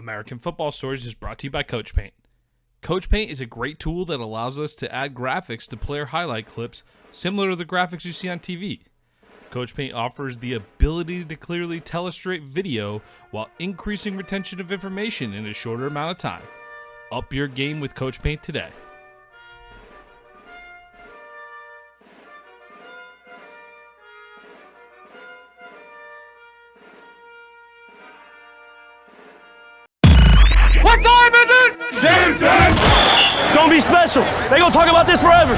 American Football Stories is brought to you by Coach Paint. Coach Paint is a great tool that allows us to add graphics to player highlight clips similar to the graphics you see on TV. Coach Paint offers the ability to clearly tellustrate video while increasing retention of information in a shorter amount of time. Up your game with Coach Paint today. What time is it? Game time! It's gonna be special. They gonna talk about this forever.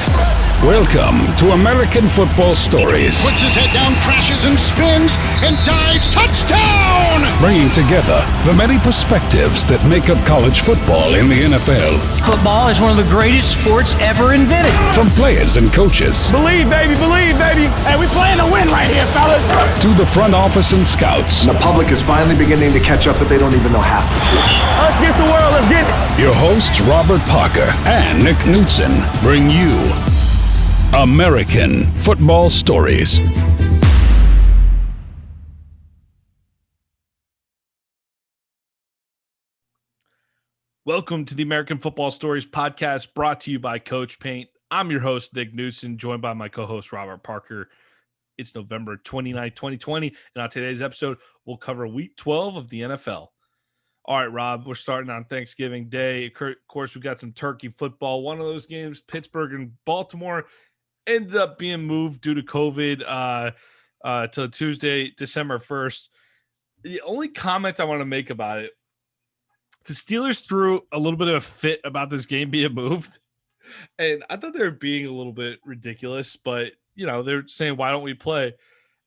Welcome to American Football Stories. Puts his head down, crashes and spins, and dives. Touchdown! Bringing together the many perspectives that make up college football in the NFL. Football is one of the greatest sports ever invented. From players and coaches. Believe, baby, believe, baby. Hey, we playing to win right here, fellas. To the front office and scouts. The public is finally beginning to catch up, but they don't even know half the truth. Us against the world, let's get it. Your hosts, Robert Parker and Nick Knudsen, bring you American Football Stories. Welcome to the American Football Stories podcast brought to you by Coach Paint. I'm your host, Nick Knudsen, joined by my co-host, Robert Parker. It's November 29th, 2020, and on today's episode, we'll cover Week 12 of the NFL. All right, Rob, we're starting on Thanksgiving Day. Of course, we got some turkey football. One of those games, Pittsburgh and Baltimore, ended up being moved due to COVID to Tuesday, December 1st. The only comment I want to make about it, the Steelers threw a little bit of a fit about this game being moved, and I thought they were being a little bit ridiculous, but, you know, they're saying, why don't we play?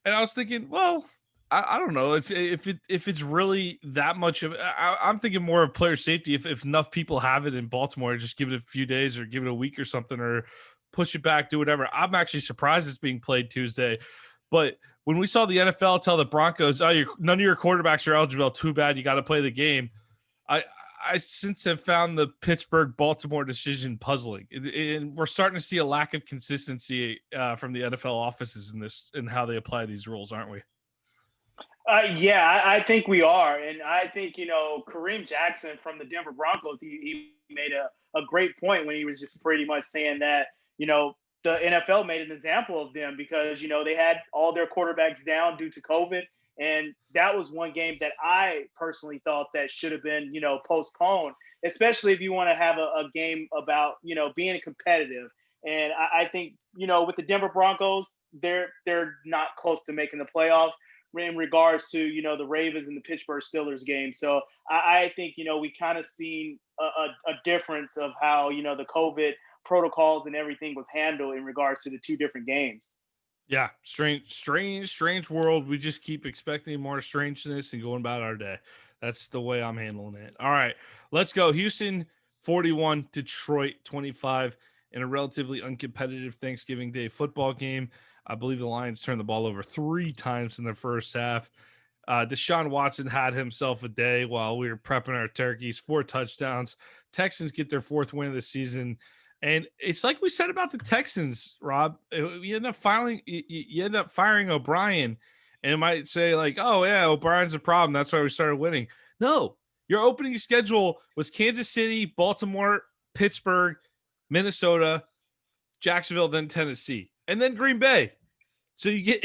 And I was thinking, well, I don't know. It's if it's really that much of I'm thinking more of player safety. If enough people have it in Baltimore, just give it a few days or give it a week or something, or push it back, do whatever. I'm actually surprised it's being played Tuesday. But when we saw the NFL tell the Broncos, oh, none of your quarterbacks are eligible, too bad, you got to play the game. I since have found the Pittsburgh-Baltimore decision puzzling. And we're starting to see a lack of consistency from the NFL offices in how they apply these rules, aren't we? Yeah, I think we are. And I think, Kareem Jackson from the Denver Broncos, he made a great point when he was just pretty much saying that, the NFL made an example of them because, they had all their quarterbacks down due to COVID. And that was one game that I personally thought that should have been, postponed, especially if you want to have a game about, being competitive. And I think, with the Denver Broncos, they're not close to making the playoffs in regards to, the Ravens and the Pittsburgh Steelers game. So I think, we kind of seen a difference of how, the COVID protocols and everything was handled in regards to the two different games. Yeah, strange world. We just keep expecting more strangeness and going about our day. That's the way I'm handling it. All right, let's go. Houston 41, Detroit 25 in a relatively uncompetitive Thanksgiving Day football game. I believe the Lions turned the ball over 3 times in the first half. Deshaun Watson had himself a day while we were prepping our turkeys. 4 touchdowns. Texans get their 4th win of the season. And it's like we said about the Texans, Rob. You end up firing O'Brien, and it might say like, "Oh yeah, O'Brien's a problem. That's why we started winning." No, your opening schedule was Kansas City, Baltimore, Pittsburgh, Minnesota, Jacksonville, then Tennessee, and then Green Bay. So you get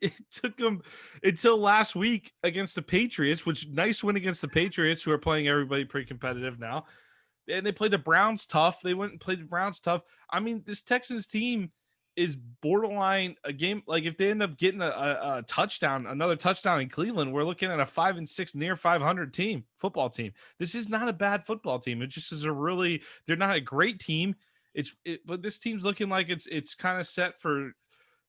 it took them until last week against the Patriots, which nice win against the Patriots, who are playing everybody pretty competitive now. And they played the Browns tough. They went and played the Browns tough. I mean, this Texans team is borderline a game. Like if they end up getting a touchdown, another touchdown in Cleveland, we're looking at a 5-6 near 500 football team. This is not a bad football team. It just is they're not a great team. But this team's looking like it's kind of set for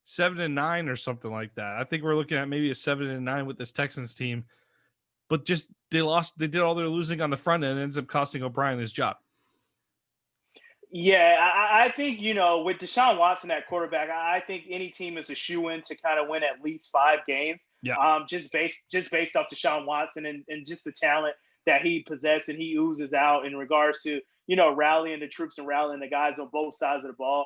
7-9 or something like that. I think we're looking at maybe a 7-9 with this Texans team. But just they did all their losing on the front end and ends up costing O'Brien his job. Yeah, I think, with Deshaun Watson at quarterback, I think any team is a shoo-in to kind of win at least 5 games. Yeah. Just based off Deshaun Watson and just the talent that he possesses and he oozes out in regards to, rallying the troops and rallying the guys on both sides of the ball.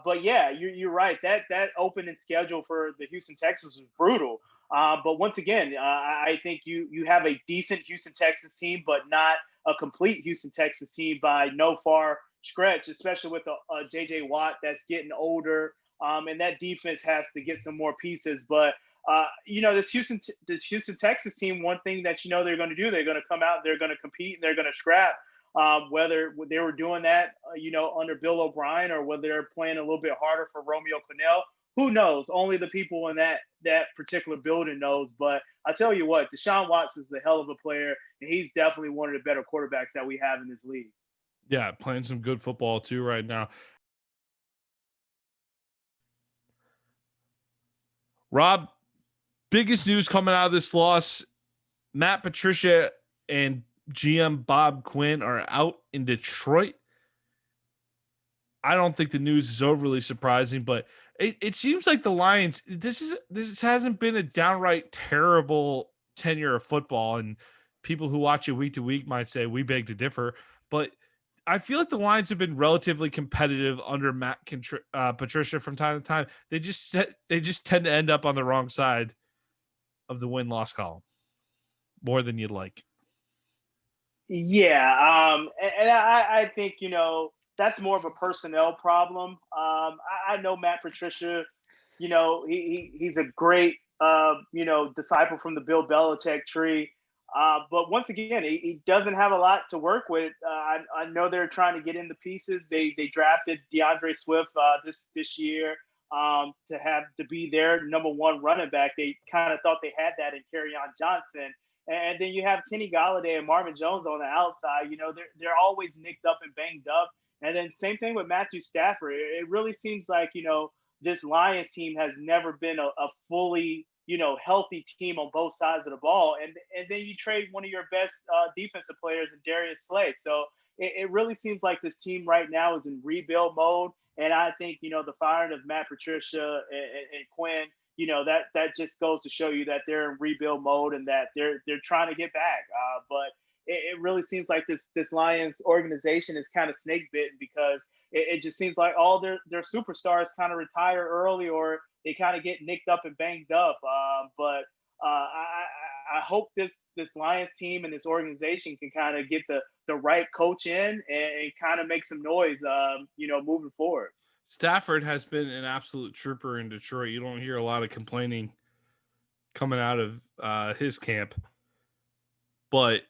But yeah, you're right. That opening schedule for the Houston Texans was brutal. But once again, I think you have a decent Houston Texans team, but not a complete Houston Texans team by no far stretch, especially with a J.J. Watt that's getting older, and that defense has to get some more pieces. But this Houston Texas team, one thing that they're going to do, they're going to come out, they're going to compete, and they're going to scrap. Whether they were doing that, under Bill O'Brien, or whether they're playing a little bit harder for Romeo Cornell, who knows? Only the people in that particular building knows. But I tell you what, Deshaun Watson is a hell of a player, and he's definitely one of the better quarterbacks that we have in this league. Yeah, playing some good football too right now. Rob, biggest news coming out of this loss: Matt Patricia and GM Bob Quinn are out in Detroit. I don't think the news is overly surprising, but it seems like the Lions, this hasn't been a downright terrible tenure of football, and people who watch it week to week might say we beg to differ, but I feel like the Lions have been relatively competitive under Matt Patricia from time to time. They just tend to end up on the wrong side of the win-loss column more than you'd like. Yeah, and I think that's more of a personnel problem. I know Matt Patricia, he's a great disciple from the Bill Belichick tree. But once again, he doesn't have a lot to work with. I know they're trying to get in the pieces. They drafted DeAndre Swift this year to be their number one running back. They kind of thought they had that in Kerryon Johnson. And then you have Kenny Golladay and Marvin Jones on the outside. They're always nicked up and banged up. And then same thing with Matthew Stafford. It really seems like, this Lions team has never been a fully, healthy team on both sides of the ball. And then you trade one of your best defensive players in Darius Slay. So it really seems like this team right now is in rebuild mode. And I think, the firing of Matt Patricia and Quinn, that just goes to show you that they're in rebuild mode and that they're trying to get back. But it really seems like this Lions organization is kind of snake bitten, because it just seems like all their superstars kind of retire early, or they kind of get nicked up and banged up. But I hope this Lions team and this organization can kind of get the right coach in and kind of make some noise, moving forward. Stafford has been an absolute trooper in Detroit. You don't hear a lot of complaining coming out of his camp, but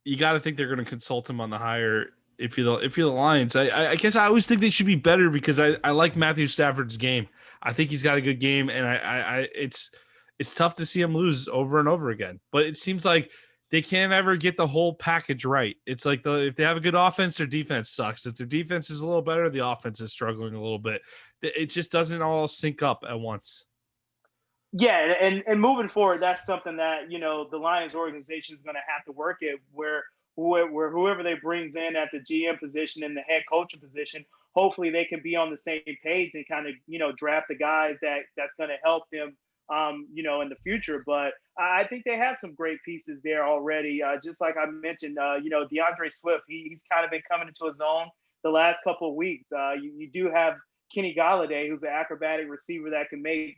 you got to think they're going to consult him on the hire. If you're the Lions, I guess I always think they should be better, because I like Matthew Stafford's game. I think he's got a good game, and it's tough to see him lose over and over again. But it seems like they can't ever get the whole package right. It's like if they have a good offense, their defense sucks. If their defense is a little better, the offense is struggling a little bit. It just doesn't all sync up at once. Yeah, and moving forward, that's something that the Lions organization is going to have to work at, where whoever they brings in at the GM position and the head coaching position, hopefully they can be on the same page and kind of draft the guys that's going to help them in the future. But I think they have some great pieces there already. Just like I mentioned, DeAndre Swift, he's kind of been coming into his own the last couple of weeks. You do have Kenny Golladay, who's an acrobatic receiver that can make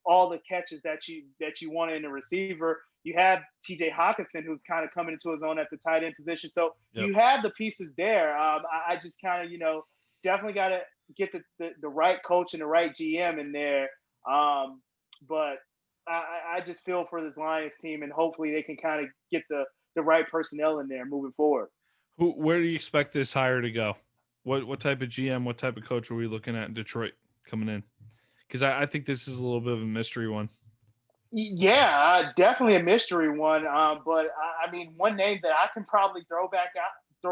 all the catches that you want in a receiver. You have TJ Hawkinson, who's kind of coming into his own at the tight end position. So You have the pieces there. I just kind of, definitely got to get the right coach and the right GM in there. But I just feel for this Lions team, and hopefully they can kind of get the right personnel in there moving forward. Where do you expect this hire to go? What type of GM, what type of coach are we looking at in Detroit coming in? Because I think this is a little bit of a mystery one. Yeah, definitely a mystery one. But I mean, one name that I can probably throw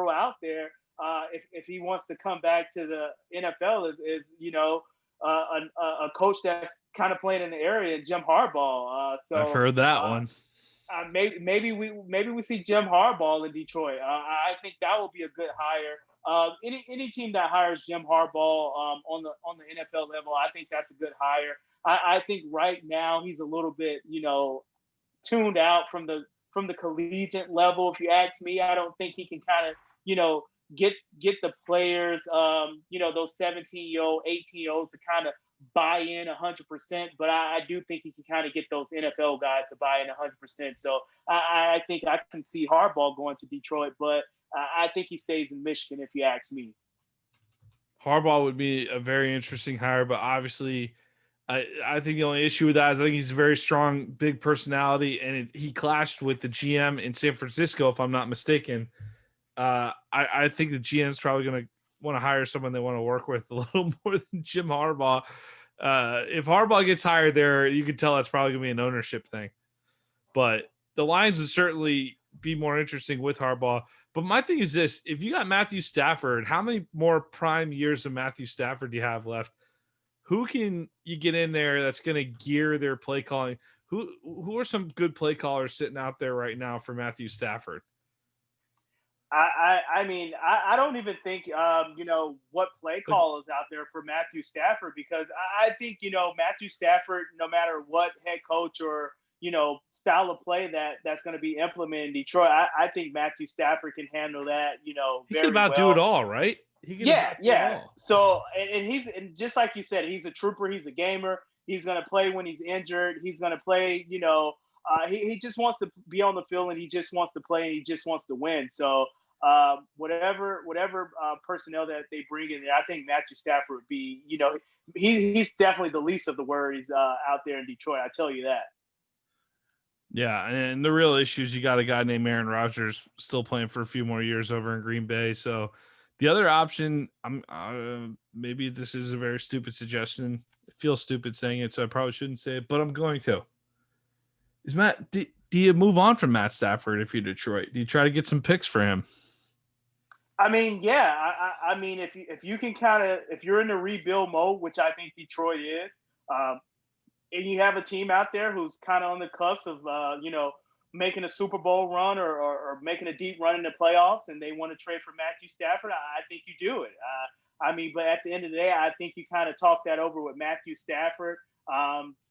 out there, if he wants to come back to the NFL, is a coach that's kind of playing in the area, Jim Harbaugh. So I've heard that one. Maybe we see Jim Harbaugh in Detroit. I think that will be a good hire. Any team that hires Jim Harbaugh on the NFL level, I think that's a good hire. I think right now he's a little bit, tuned out from the collegiate level. If you ask me, I don't think he can kind of, get the players, those 17-year-old, 18-year-olds to kind of buy in 100%, but I do think he can kind of get those NFL guys to buy in 100%. So I think I can see Harbaugh going to Detroit, but I think he stays in Michigan if you ask me. Harbaugh would be a very interesting hire, but obviously, I think the only issue with that is I think he's a very strong, big personality, and he clashed with the GM in San Francisco, if I'm not mistaken. I think the GM's probably going to want to hire someone they want to work with a little more than Jim Harbaugh. If Harbaugh gets hired there, you can tell that's probably going to be an ownership thing. But the Lions would certainly be more interesting with Harbaugh. But my thing is this: if you got Matthew Stafford, how many more prime years of Matthew Stafford do you have left? Who can you get in there that's going to gear their play calling? Who are some good play callers sitting out there right now for Matthew Stafford? I mean, I don't even think, what play call is out there for Matthew Stafford, because I think, Matthew Stafford, no matter what head coach or, style of play that's going to be implemented in Detroit, I think Matthew Stafford can handle that, He very can about do well. it all, right? He can Yeah, about do it yeah. all. So, and just like you said, he's a trooper. He's a gamer. He's gonna play when he's injured. He's gonna play. He just wants to be on the field, and he just wants to play, and he just wants to win. So, whatever personnel that they bring in there, I think Matthew Stafford would be. He's definitely the least of the worries out there in Detroit. I tell you that. Yeah, and the real issue is you got a guy named Aaron Rodgers still playing for a few more years over in Green Bay. So the other option, maybe this is a very stupid suggestion. I feel stupid saying it, so I probably shouldn't say it, but I'm going to. Is Matt? Do you move on from Matt Stafford if you're Detroit? Do you try to get some picks for him? I mean, yeah. I mean, if you can if you're in the rebuild mode, which I think Detroit is, um, and you have a team out there who's kind of on the cusp of making a Super Bowl run or making a deep run in the playoffs, and they want to trade for Matthew Stafford, I think you do it. I mean, but at the end of the day, I think you kind of talk that over with Matthew Stafford,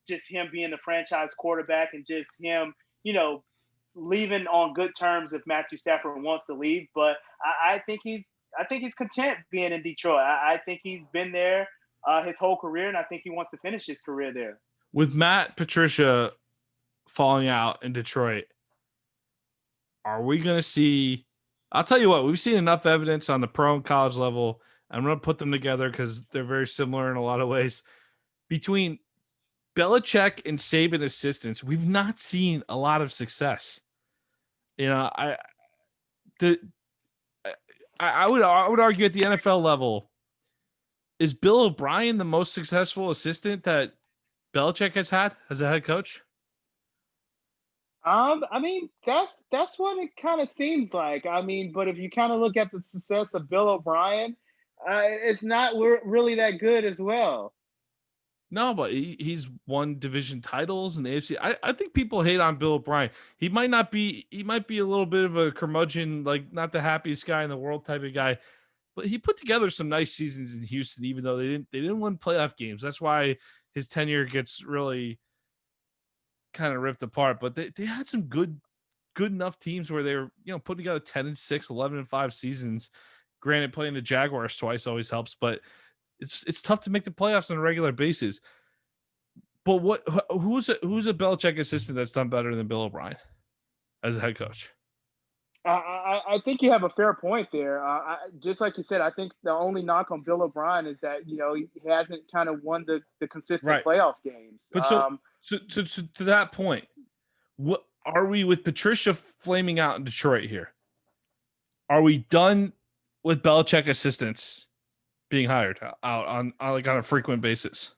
just him being the franchise quarterback, and just him, leaving on good terms if Matthew Stafford wants to leave. But I think he's content being in Detroit. I think he's been there his whole career, and I think he wants to finish his career there. With Matt Patricia falling out in Detroit, are we going to see? I'll tell you what, we've seen enough evidence on the pro and college level. I'm going to put them together because they're very similar in a lot of ways. Between Belichick and Saban assistants, we've not seen a lot of success. I would argue at the NFL level, is Bill O'Brien the most successful assistant that Belichick has had as a head coach? I mean, that's what it kind of seems like. I mean, but if you kind of look at the success of Bill O'Brien, it's not really that good as well. No, but he's won division titles in the AFC. I think people hate on Bill O'Brien. He might be a little bit of a curmudgeon, like not the happiest guy in the world type of guy, but he put together some nice seasons in Houston, even though they didn't win playoff games. That's why his tenure gets really kind of ripped apart. But they had some good enough teams where they were, putting together 10-6, 11-5 seasons. Granted, playing the Jaguars twice always helps, but it's tough to make the playoffs on a regular basis. But who's a Belichick assistant that's done better than Bill O'Brien as a head coach? I think you have a fair point there. Just like you said, I think the only knock on Bill O'Brien is that he hasn't kind of won the consistent playoff games. But so to that point, what are we with Patricia flaming out in Detroit here? Are we done with Belichick assistants being hired out on a frequent basis?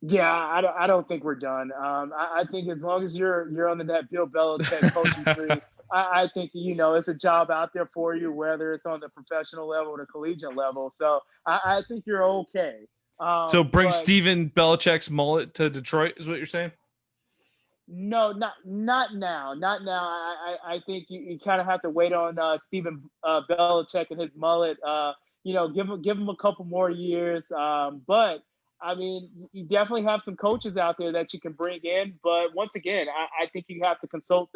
Yeah, I don't think we're done. I think as long as you're under that Bill Belichick coaching tree, I think it's a job out there for you, whether it's on the professional level or the collegiate level. So I think you're okay. So bring Steven Belichick's mullet to Detroit is what you're saying? No, not now. Not now. I think you kind of have to wait on Steven Belichick and his mullet. Give him a couple more years. But I mean, you definitely have some coaches out there that you can bring in. But once again, I think you have to consult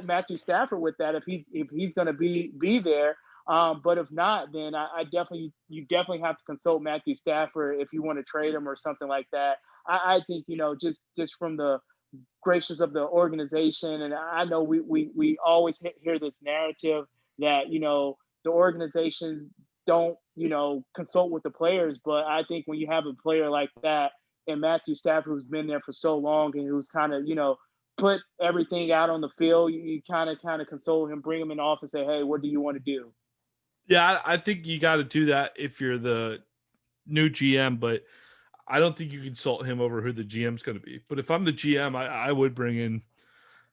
Matthew Stafford with that if he's going to be there. But if not, then you definitely have to consult Matthew Stafford if you want to trade him or something like that. I think just from the gracious of the organization, and I know we always hear this narrative that the organization don't consult with the players, but I think when you have a player like that and Matthew Stafford who's been there for so long and who's kind of put everything out on the field, you kind of console him, bring him in the office, say, hey, what do you want to do? Yeah, I think you got to do that if you're the new GM, but I don't think you consult him over who the GM's going to be. But if I'm the GM, I would bring in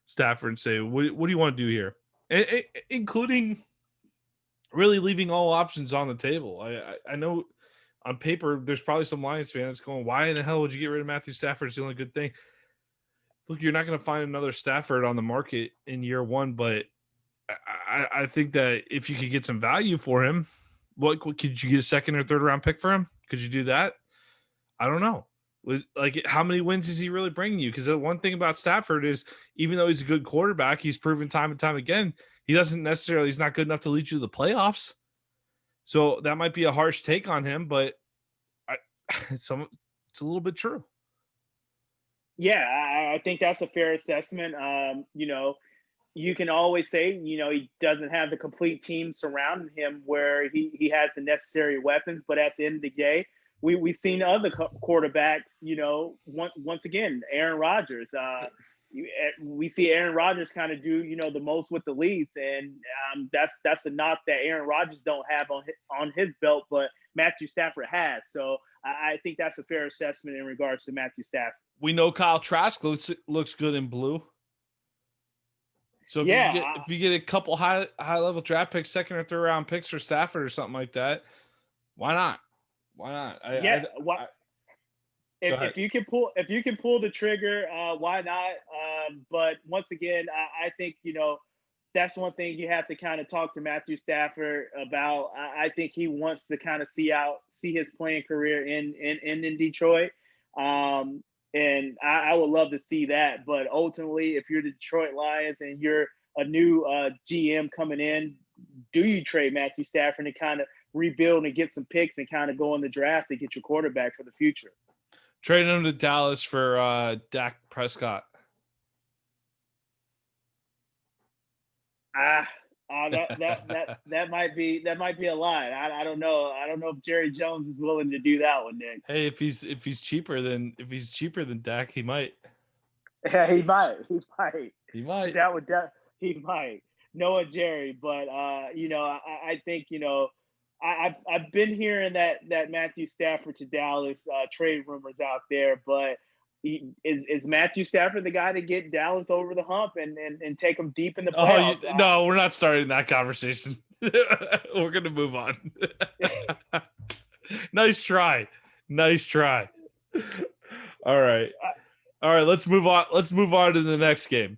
Stafford and say, what do you want to do here? Including really leaving all options on the table. I know on paper there's probably some Lions fans going, why in the hell would you get rid of Matthew Stafford? It's the only good thing. Look, you're not going to find another Stafford on the market in year one, but I think that if you could get some value for him, what could you get a second or third round pick for him? Could you do that? I don't know. How many wins is he really bringing you? Because the one thing about Stafford is, even though he's a good quarterback, he's proven time and time again, he's not good enough to lead you to the playoffs. So that might be a harsh take on him, but it's a little bit true. Yeah, I think that's a fair assessment. You can always say, he doesn't have the complete team surrounding him where he has the necessary weapons. But at the end of the day, we've seen other quarterbacks, once again, Aaron Rodgers. We see Aaron Rodgers kind of do, the most with the leads. And that's a knock that Aaron Rodgers don't have on his belt, but Matthew Stafford has. So I think that's a fair assessment in regards to Matthew Stafford. We know Kyle Trask looks good in blue. So if you get a couple high level draft picks, second or third round picks for Stafford or something like that, why not? If you can pull the trigger, why not? But once again, I think that's one thing you have to kind of talk to Matthew Stafford about. I think he wants to kind of see his playing career in Detroit. And I would love to see that. But ultimately, if you're the Detroit Lions and you're a new GM coming in, do you trade Matthew Stafford to kind of rebuild and get some picks and kind of go in the draft to get your quarterback for the future? Trade him to Dallas for Dak Prescott. That might be a line. I don't know. I don't know if Jerry Jones is willing to do that one, Nick. Hey, if he's cheaper than Dak, he might. Yeah, he might. He might. He might. Noah Jerry, but I think I've been hearing that Matthew Stafford to Dallas trade rumors out there, but is Matthew Stafford the guy to get Dallas over the hump and take them deep in the playoffs? No, we're not starting that conversation. We're gonna move on. Nice try. All right. Let's move on. Let's move on to the next game.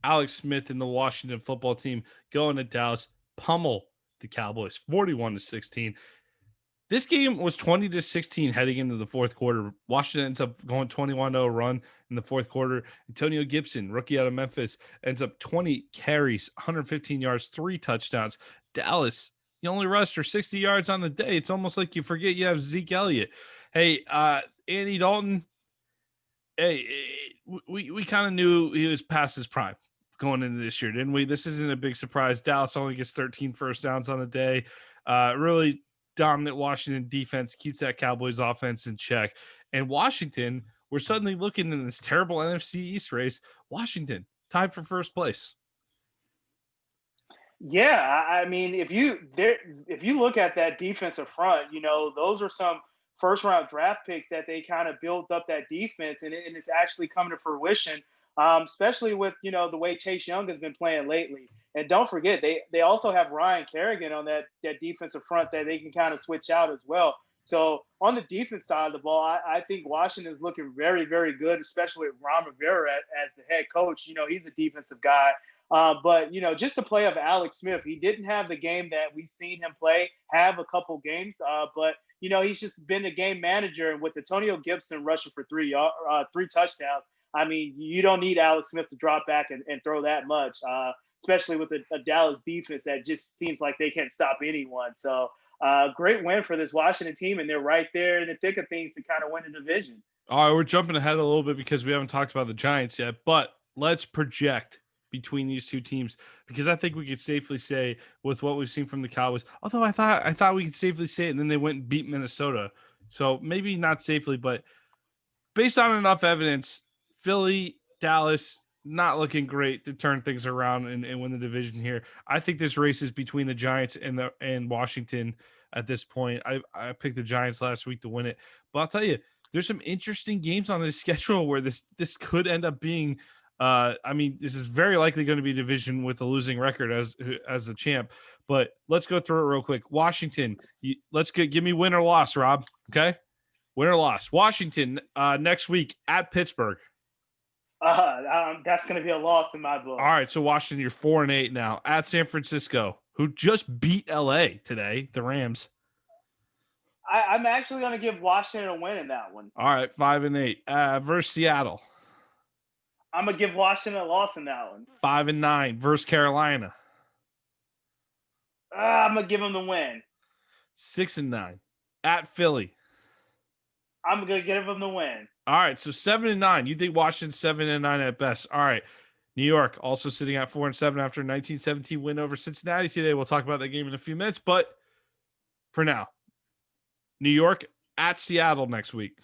Alex Smith and the Washington football team going to Dallas, pummel the Cowboys 41-16. This game was 20-16 heading into the fourth quarter. Washington ends up going 21-0 run in the fourth quarter. Antonio Gibson, rookie out of Memphis, ends up 20 carries, 115 yards, 3 touchdowns. Dallas, you only rushed for 60 yards on the day. It's almost like you forget you have Zeke Elliott. Hey, Andy Dalton, hey, we kind of knew he was past his prime going into this year, didn't we? This isn't a big surprise. Dallas only gets 13 first downs on the day. Really dominant Washington defense keeps that Cowboys offense in check. And Washington, we're suddenly looking in this terrible NFC East race. Washington tied for first place. Yeah, I mean, if you look at that defensive front, those are some first round draft picks that they kind of built up that defense, and it's actually coming to fruition. Especially with the way Chase Young has been playing lately. And don't forget, they also have Ryan Kerrigan on that defensive front that they can kind of switch out as well. So on the defense side of the ball, I think Washington is looking very, very good, especially with Ron Rivera as the head coach. He's a defensive guy. But just the play of Alex Smith, he didn't have the game that we've seen him have a couple games. But he's just been a game manager, and with Antonio Gibson rushing for 3 touchdowns, I mean, you don't need Alex Smith to drop back and throw that much. especially with a Dallas defense that just seems like they can't stop anyone. So great win for this Washington team, and they're right there in the thick of things to kind of win the division. All right, we're jumping ahead a little bit because we haven't talked about the Giants yet, but let's project between these two teams because I think we could safely say with what we've seen from the Cowboys. Although I thought we could safely say it, and then they went and beat Minnesota, so maybe not safely, but based on enough evidence, Philly, Dallas, not looking great to turn things around and win the division here. I think this race is between the Giants and Washington at this point. I picked the Giants last week to win it, but I'll tell you, there's some interesting games on this schedule where this could end up being. I mean, this is very likely going to be a division with a losing record as the champ. But let's go through it real quick. Washington, give me win or loss, Rob. Okay, win or loss. Washington next week at Pittsburgh. That's going to be a loss in my book. All right, so Washington, you're 4-8 now at San Francisco, who just beat LA today, the Rams. I'm actually going to give Washington a win in that one. All right, 5-8 versus Seattle. I'm going to give Washington a loss in that one. 5-9 versus Carolina. I'm going to give them the win. 6-9 at Philly. I'm going to give them the win. All right, so 7-9. You think Washington's 7-9 at best. All right. New York also sitting at 4-7 after a 1917 win over Cincinnati today. We'll talk about that game in a few minutes, but for now, New York at Seattle next week.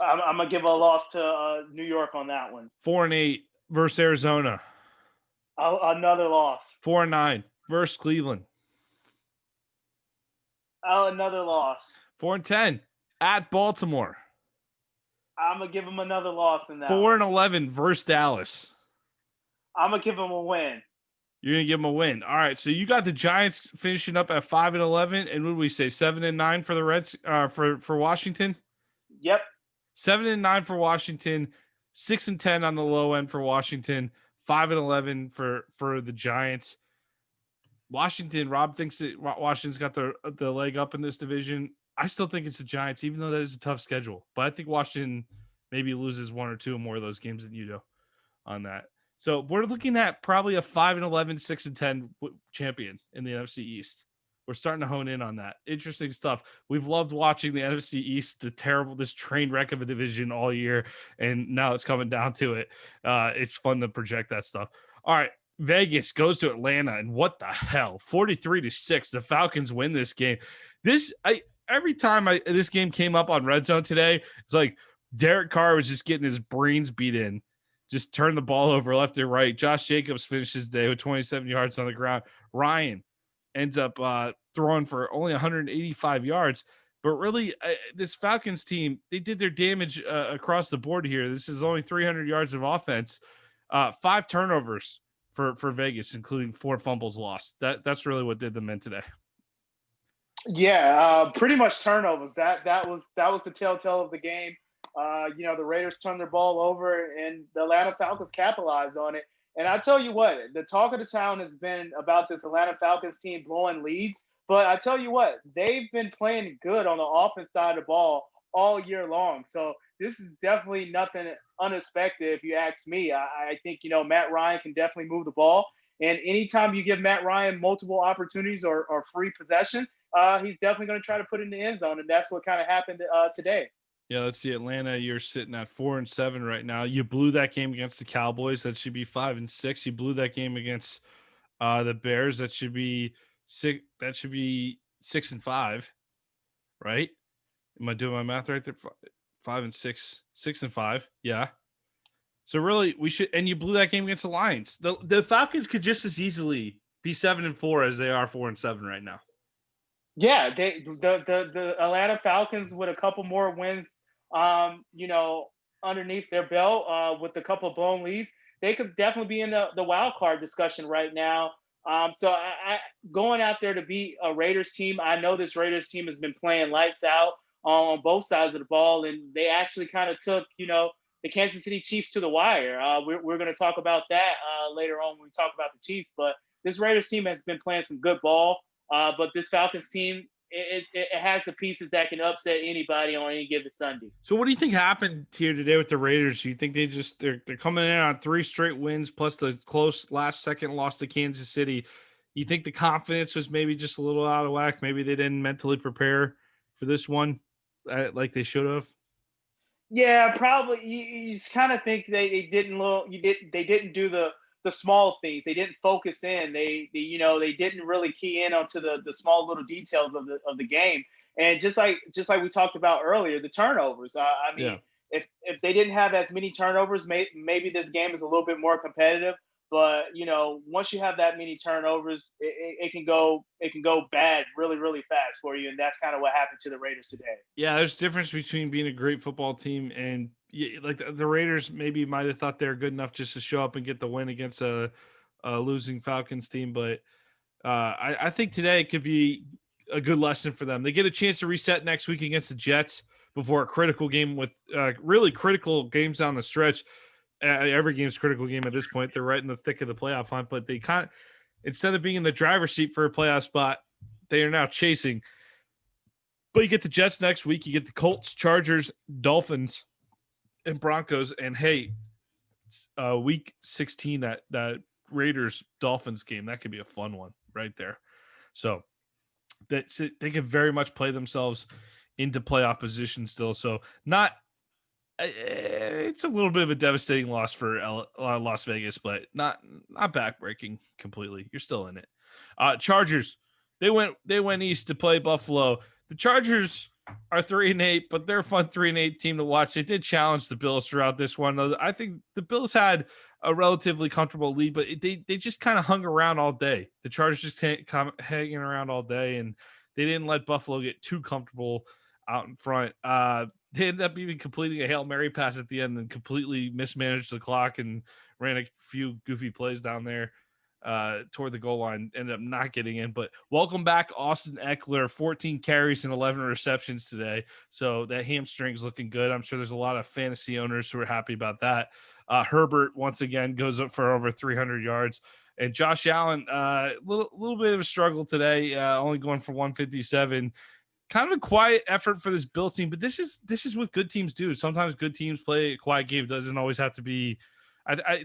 I'm going to give a loss to New York on that one. 4-8 versus Arizona. Another loss. 4-9 versus Cleveland. Another loss. 4-10 at Baltimore. I'm going to give them another loss in that 4-11 versus Dallas. I'm going to give them a win. You're going to give them a win. All right, so you got the Giants finishing up at 5-11, and what did we say, 7-9 for the Reds for Washington? Yep. 7-9 for Washington, 6-10 on the low end for Washington, 5-11 for the Giants. Washington, Rob thinks that Washington's got the leg up in this division. I still think it's the Giants, even though that is a tough schedule. But I think Washington maybe loses one or two more of those games than you do on that. So we're looking at probably a 5-11, 6-10 champion in the NFC East. We're starting to hone in on that. Interesting stuff. We've loved watching the NFC East, this train wreck of a division all year, and now it's coming down to it. It's fun to project that stuff. All right, Vegas goes to Atlanta, and what the hell? 43-6. The Falcons win this game. Every time this game came up on Red Zone today, it's like Derek Carr was just getting his brains beat in. Just turn the ball over left and right. Josh Jacobs finishes the day with 27 yards on the ground. Ryan ends up throwing for only 185 yards. But really, this Falcons team, they did their damage across the board here. This is only 300 yards of offense. 5 turnovers for Vegas, including 4 fumbles lost. That's really what did them in today. Yeah, pretty much turnovers. That was the telltale of the game. The Raiders turned their ball over, and the Atlanta Falcons capitalized on it. And I tell you what, the talk of the town has been about this Atlanta Falcons team blowing leads. But I tell you what, they've been playing good on the offense side of the ball all year long. So this is definitely nothing unexpected, if you ask me. I think, Matt Ryan can definitely move the ball. And anytime you give Matt Ryan multiple opportunities or free possessions, he's definitely going to try to put it in the end zone. And that's what kind of happened today. Yeah, let's see. Atlanta, you're sitting at 4-7 right now. You blew that game against the Cowboys. That should be 5-6. You blew that game against the Bears. That should be 6. That should be 6-5, right? Am I doing my math right there? 5-6, 6-5. Yeah. So really, we should. And you blew that game against the Lions. The Falcons could just as easily be 7-4 as they are 4-7 right now. Yeah, the Atlanta Falcons with a couple more wins, underneath their belt, with a couple of blown leads, they could definitely be in the wild card discussion right now. So I going out there to beat a Raiders team. I know this Raiders team has been playing lights out on both sides of the ball, and they actually kind of took, the Kansas City Chiefs to the wire. We're going to talk about that later on when we talk about the Chiefs. But this Raiders team has been playing some good ball. But this Falcons team, it has the pieces that can upset anybody on any given Sunday. So what do you think happened here today with the Raiders? Do you think they're coming in on 3 straight wins plus the close last second loss to Kansas City? You think the confidence was maybe just a little out of whack? Maybe they didn't mentally prepare for this one like they should have. Yeah, probably. You kind of think they didn't they didn't do the small things. They didn't focus in. They didn't really key in onto the small little details of the game. And just like we talked about earlier, the turnovers. I mean, Yeah. if they didn't have as many turnovers, maybe this game is a little bit more competitive. But once you have that many turnovers, it can go bad really really fast for you, and that's kind of what happened to the Raiders today. Yeah, there's a difference between being a great football team and like the Raiders maybe might have thought they were good enough just to show up and get the win against a losing Falcons team, but I think today could be a good lesson for them. They get a chance to reset next week against the Jets before a critical game with really critical games down the stretch. Every game's critical game at this point. They're right in the thick of the playoff hunt, but they can't. Instead of being in the driver's seat for a playoff spot, they are now chasing. But you get the Jets next week. You get the Colts, Chargers, Dolphins, and Broncos. And hey, week 16, that Raiders Dolphins game, that could be a fun one right there. So that's it. They can very much play themselves into playoff position still. So not. It's a little bit of a devastating loss for Las Vegas, but not backbreaking completely. You're still in it. Chargers, they went east to play Buffalo. The Chargers are 3-8, but they're a fun 3-8 team to watch. They did challenge the Bills throughout this one. I think the Bills had a relatively comfortable lead, but they just kind of hung around all day. The Chargers just hanging around all day, and they didn't let Buffalo get too comfortable out in front. They ended up even completing a Hail Mary pass at the end and completely mismanaged the clock and ran a few goofy plays down there toward the goal line, ended up not getting in. But welcome back, Austin Eckler, 14 carries and 11 receptions today. So that hamstring's looking good. I'm sure there's a lot of fantasy owners who are happy about that. Herbert, once again, goes up for over 300 yards. And Josh Allen, little bit of a struggle today, only going for 157. Kind of a quiet effort for this Bills team, but this is what good teams do. Sometimes good teams play a quiet game. It doesn't always have to be.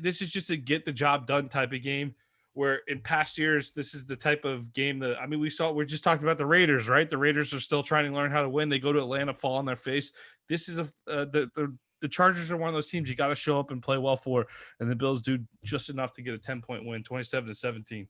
This is just a get the job done type of game. Where in past years, this is the type of game that we're just talking about the Raiders, right? The Raiders are still trying to learn how to win. They go to Atlanta, fall on their face. This is the Chargers are one of those teams you got to show up and play well for, and the Bills do just enough to get a 10-point win, 27-17.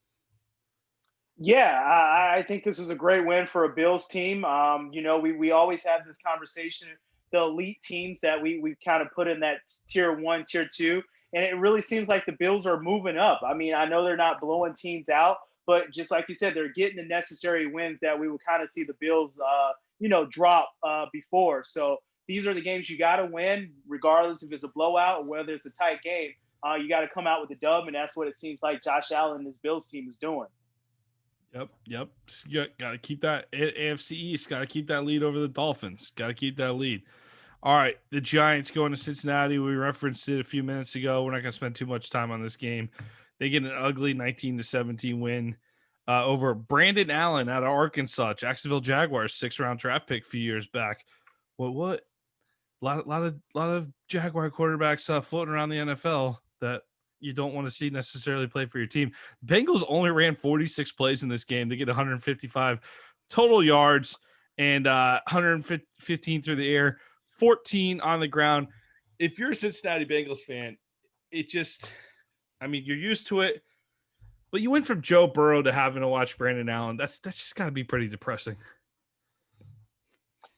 Yeah, I think this was a great win for a Bills team. We always have this conversation, the elite teams that we kind of put in that tier 1, tier 2, and it really seems like the Bills are moving up. I mean, I know they're not blowing teams out, but just like you said, they're getting the necessary wins that we would kind of see the Bills, drop before. So these are the games you got to win, regardless if it's a blowout or whether it's a tight game. You got to come out with a dub, and that's what it seems like Josh Allen and his Bills team is doing. Yep. Got to keep that AFC East. Got to keep that lead over the Dolphins. Got to keep that lead. All right, the Giants going to Cincinnati. We referenced it a few minutes ago. We're not going to spend too much time on this game. They get an ugly 19-17 win over Brandon Allen out of Arkansas, Jacksonville Jaguars, 6th-round draft pick a few years back. What? A lot of Jaguar quarterbacks floating around the NFL that you don't want to see necessarily play for your team. The Bengals only ran 46 plays in this game. They get 155 total yards and 115 through the air, 14 on the ground. If you're a Cincinnati Bengals fan, you're used to it, but you went from Joe Burrow to having to watch Brandon Allen. That's just got to be pretty depressing.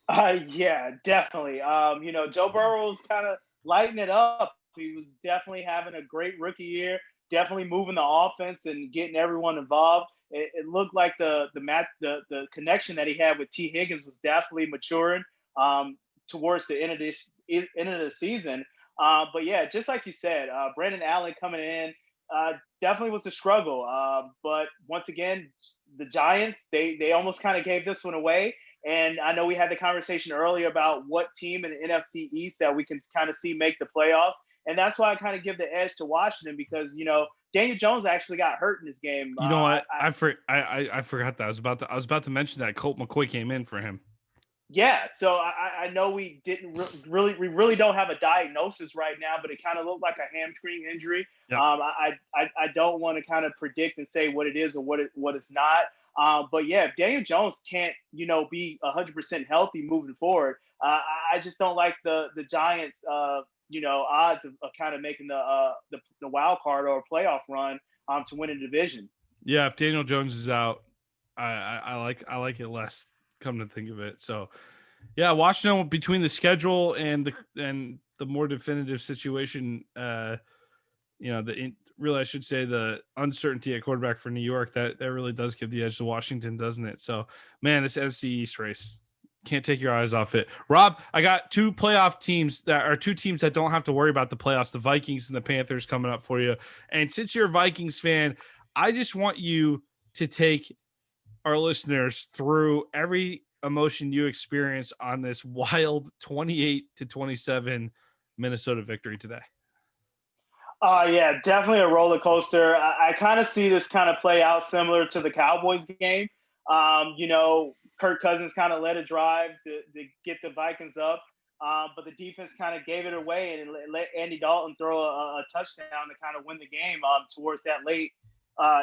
Yeah, definitely. Joe Burrow was kind of lighting it up. He was definitely having a great rookie year, definitely moving the offense and getting everyone involved. It looked like the connection that he had with T. Higgins was definitely maturing towards the end of the season. But yeah, just like you said, Brandon Allen coming in definitely was a struggle. But once again, the Giants, they almost kind of gave this one away. And I know we had the conversation earlier about what team in the NFC East that we can kind of see make the playoffs. And that's why I kind of give the edge to Washington because, Daniel Jones actually got hurt in this game. You know what? I forgot that. I was about to mention that Colt McCoy came in for him. Yeah, so I know we didn't we really don't have a diagnosis right now, but it kind of looked like a hamstring injury. Yep. I don't want to kind of predict and say what it is or what it's not. But yeah, if Daniel Jones can't be 100% healthy moving forward, I just don't like the Giants odds of kind of making the wild card or playoff run to win a division. Yeah, if Daniel Jones is out, I like it less. Come to think of it, so yeah, Washington between the schedule and the more definitive situation, really I should say the uncertainty at quarterback for New York that really does give the edge to Washington, doesn't it? So man, this NFC East race, can't take your eyes off it. Rob, I got two teams that don't have to worry about the playoffs, the Vikings and the Panthers coming up for you. And since you're a Vikings fan, I just want you to take our listeners through every emotion you experience on this wild 28-27 Minnesota victory today. Yeah, definitely a roller coaster. I kind of see this kind of play out similar to the Cowboys game. Kirk Cousins kind of led a drive to get the Vikings up, but the defense kind of gave it away and let Andy Dalton throw a touchdown to kind of win the game towards that late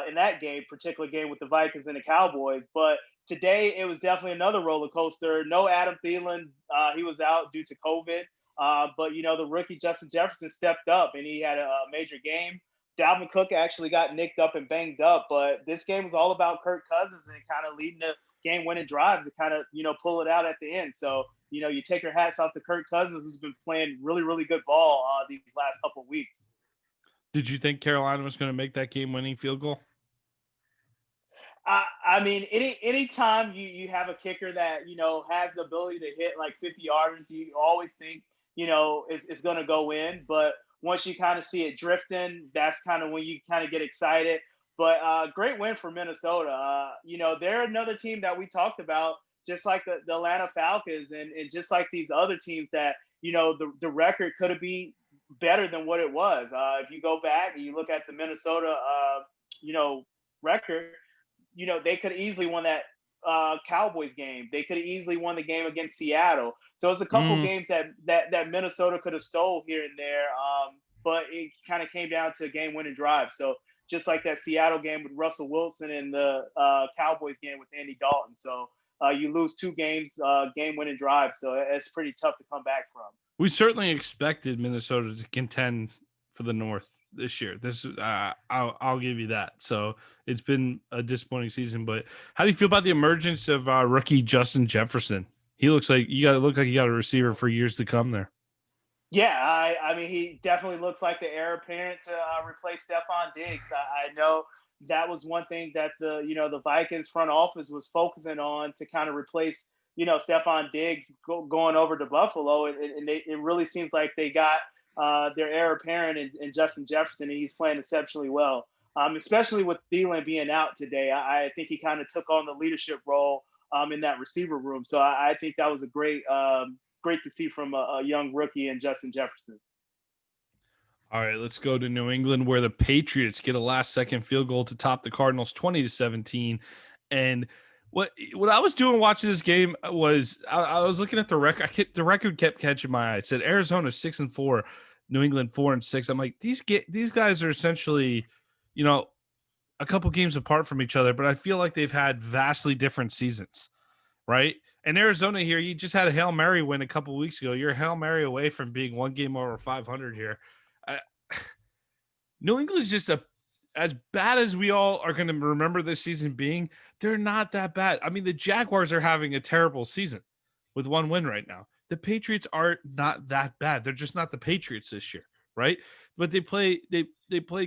in that particular game with the Vikings and the Cowboys. But today it was definitely another roller coaster. No Adam Thielen, he was out due to COVID. But the rookie Justin Jefferson stepped up and he had a major game. Dalvin Cook actually got nicked up and banged up, but this game was all about Kirk Cousins and kind of leading the game-winning drive to kind of pull it out at the end. So you take your hats off to Kirk Cousins, who's been playing really, really good ball these last couple of weeks. Did you think Carolina was going to make that game-winning field goal? I mean, any time you have a kicker that has the ability to hit like 50 yarders, you always think it's going to go in. But once you kind of see it drifting, that's kind of when you kind of get excited. But great win for Minnesota. They're another team that we talked about, just like the Atlanta Falcons, and just like these other teams that the record could have been better than what it was. If you go back and you look at the Minnesota record, they could have easily won that Cowboys game. They could have easily won the game against Seattle. So it's a couple games that Minnesota could have stole here and there. But it kind of came down to a game-winning drive. So just like that Seattle game with Russell Wilson and the Cowboys game with Andy Dalton. So you lose two games, game-winning drive. So it's pretty tough to come back from. We certainly expected Minnesota to contend for the North this year. I'll give you that. So it's been a disappointing season. But how do you feel about the emergence of rookie Justin Jefferson? He looks like you got a receiver for years to come there. Yeah, I mean, he definitely looks like the heir apparent to replace Stephon Diggs. I know that was one thing that the Vikings front office was focusing on to kind of replace Stephon Diggs going over to Buffalo, and it really seems like they got their heir apparent in Justin Jefferson, and he's playing exceptionally well. Especially with Thielen being out today, I think he kind of took on the leadership role in that receiver room. So I think that was a great to see from a young rookie in Justin Jefferson. All right, let's go to New England, where the Patriots get a last-second field goal to top the Cardinals 20-17. And what I was doing watching this game was I was looking at the record. The record kept catching my eye. It said Arizona 6-4, New England 4-6. I'm like, these guys are essentially, a couple games apart from each other, but I feel like they've had vastly different seasons, right? And Arizona here, you just had a Hail Mary win a couple weeks ago. You're a Hail Mary away from being one game over 500 here. New England's just as bad as we all are going to remember this season being. They're not that bad. I mean, the Jaguars are having a terrible season with one win right now. The Patriots are not that bad. They're just not the Patriots this year, right? But they play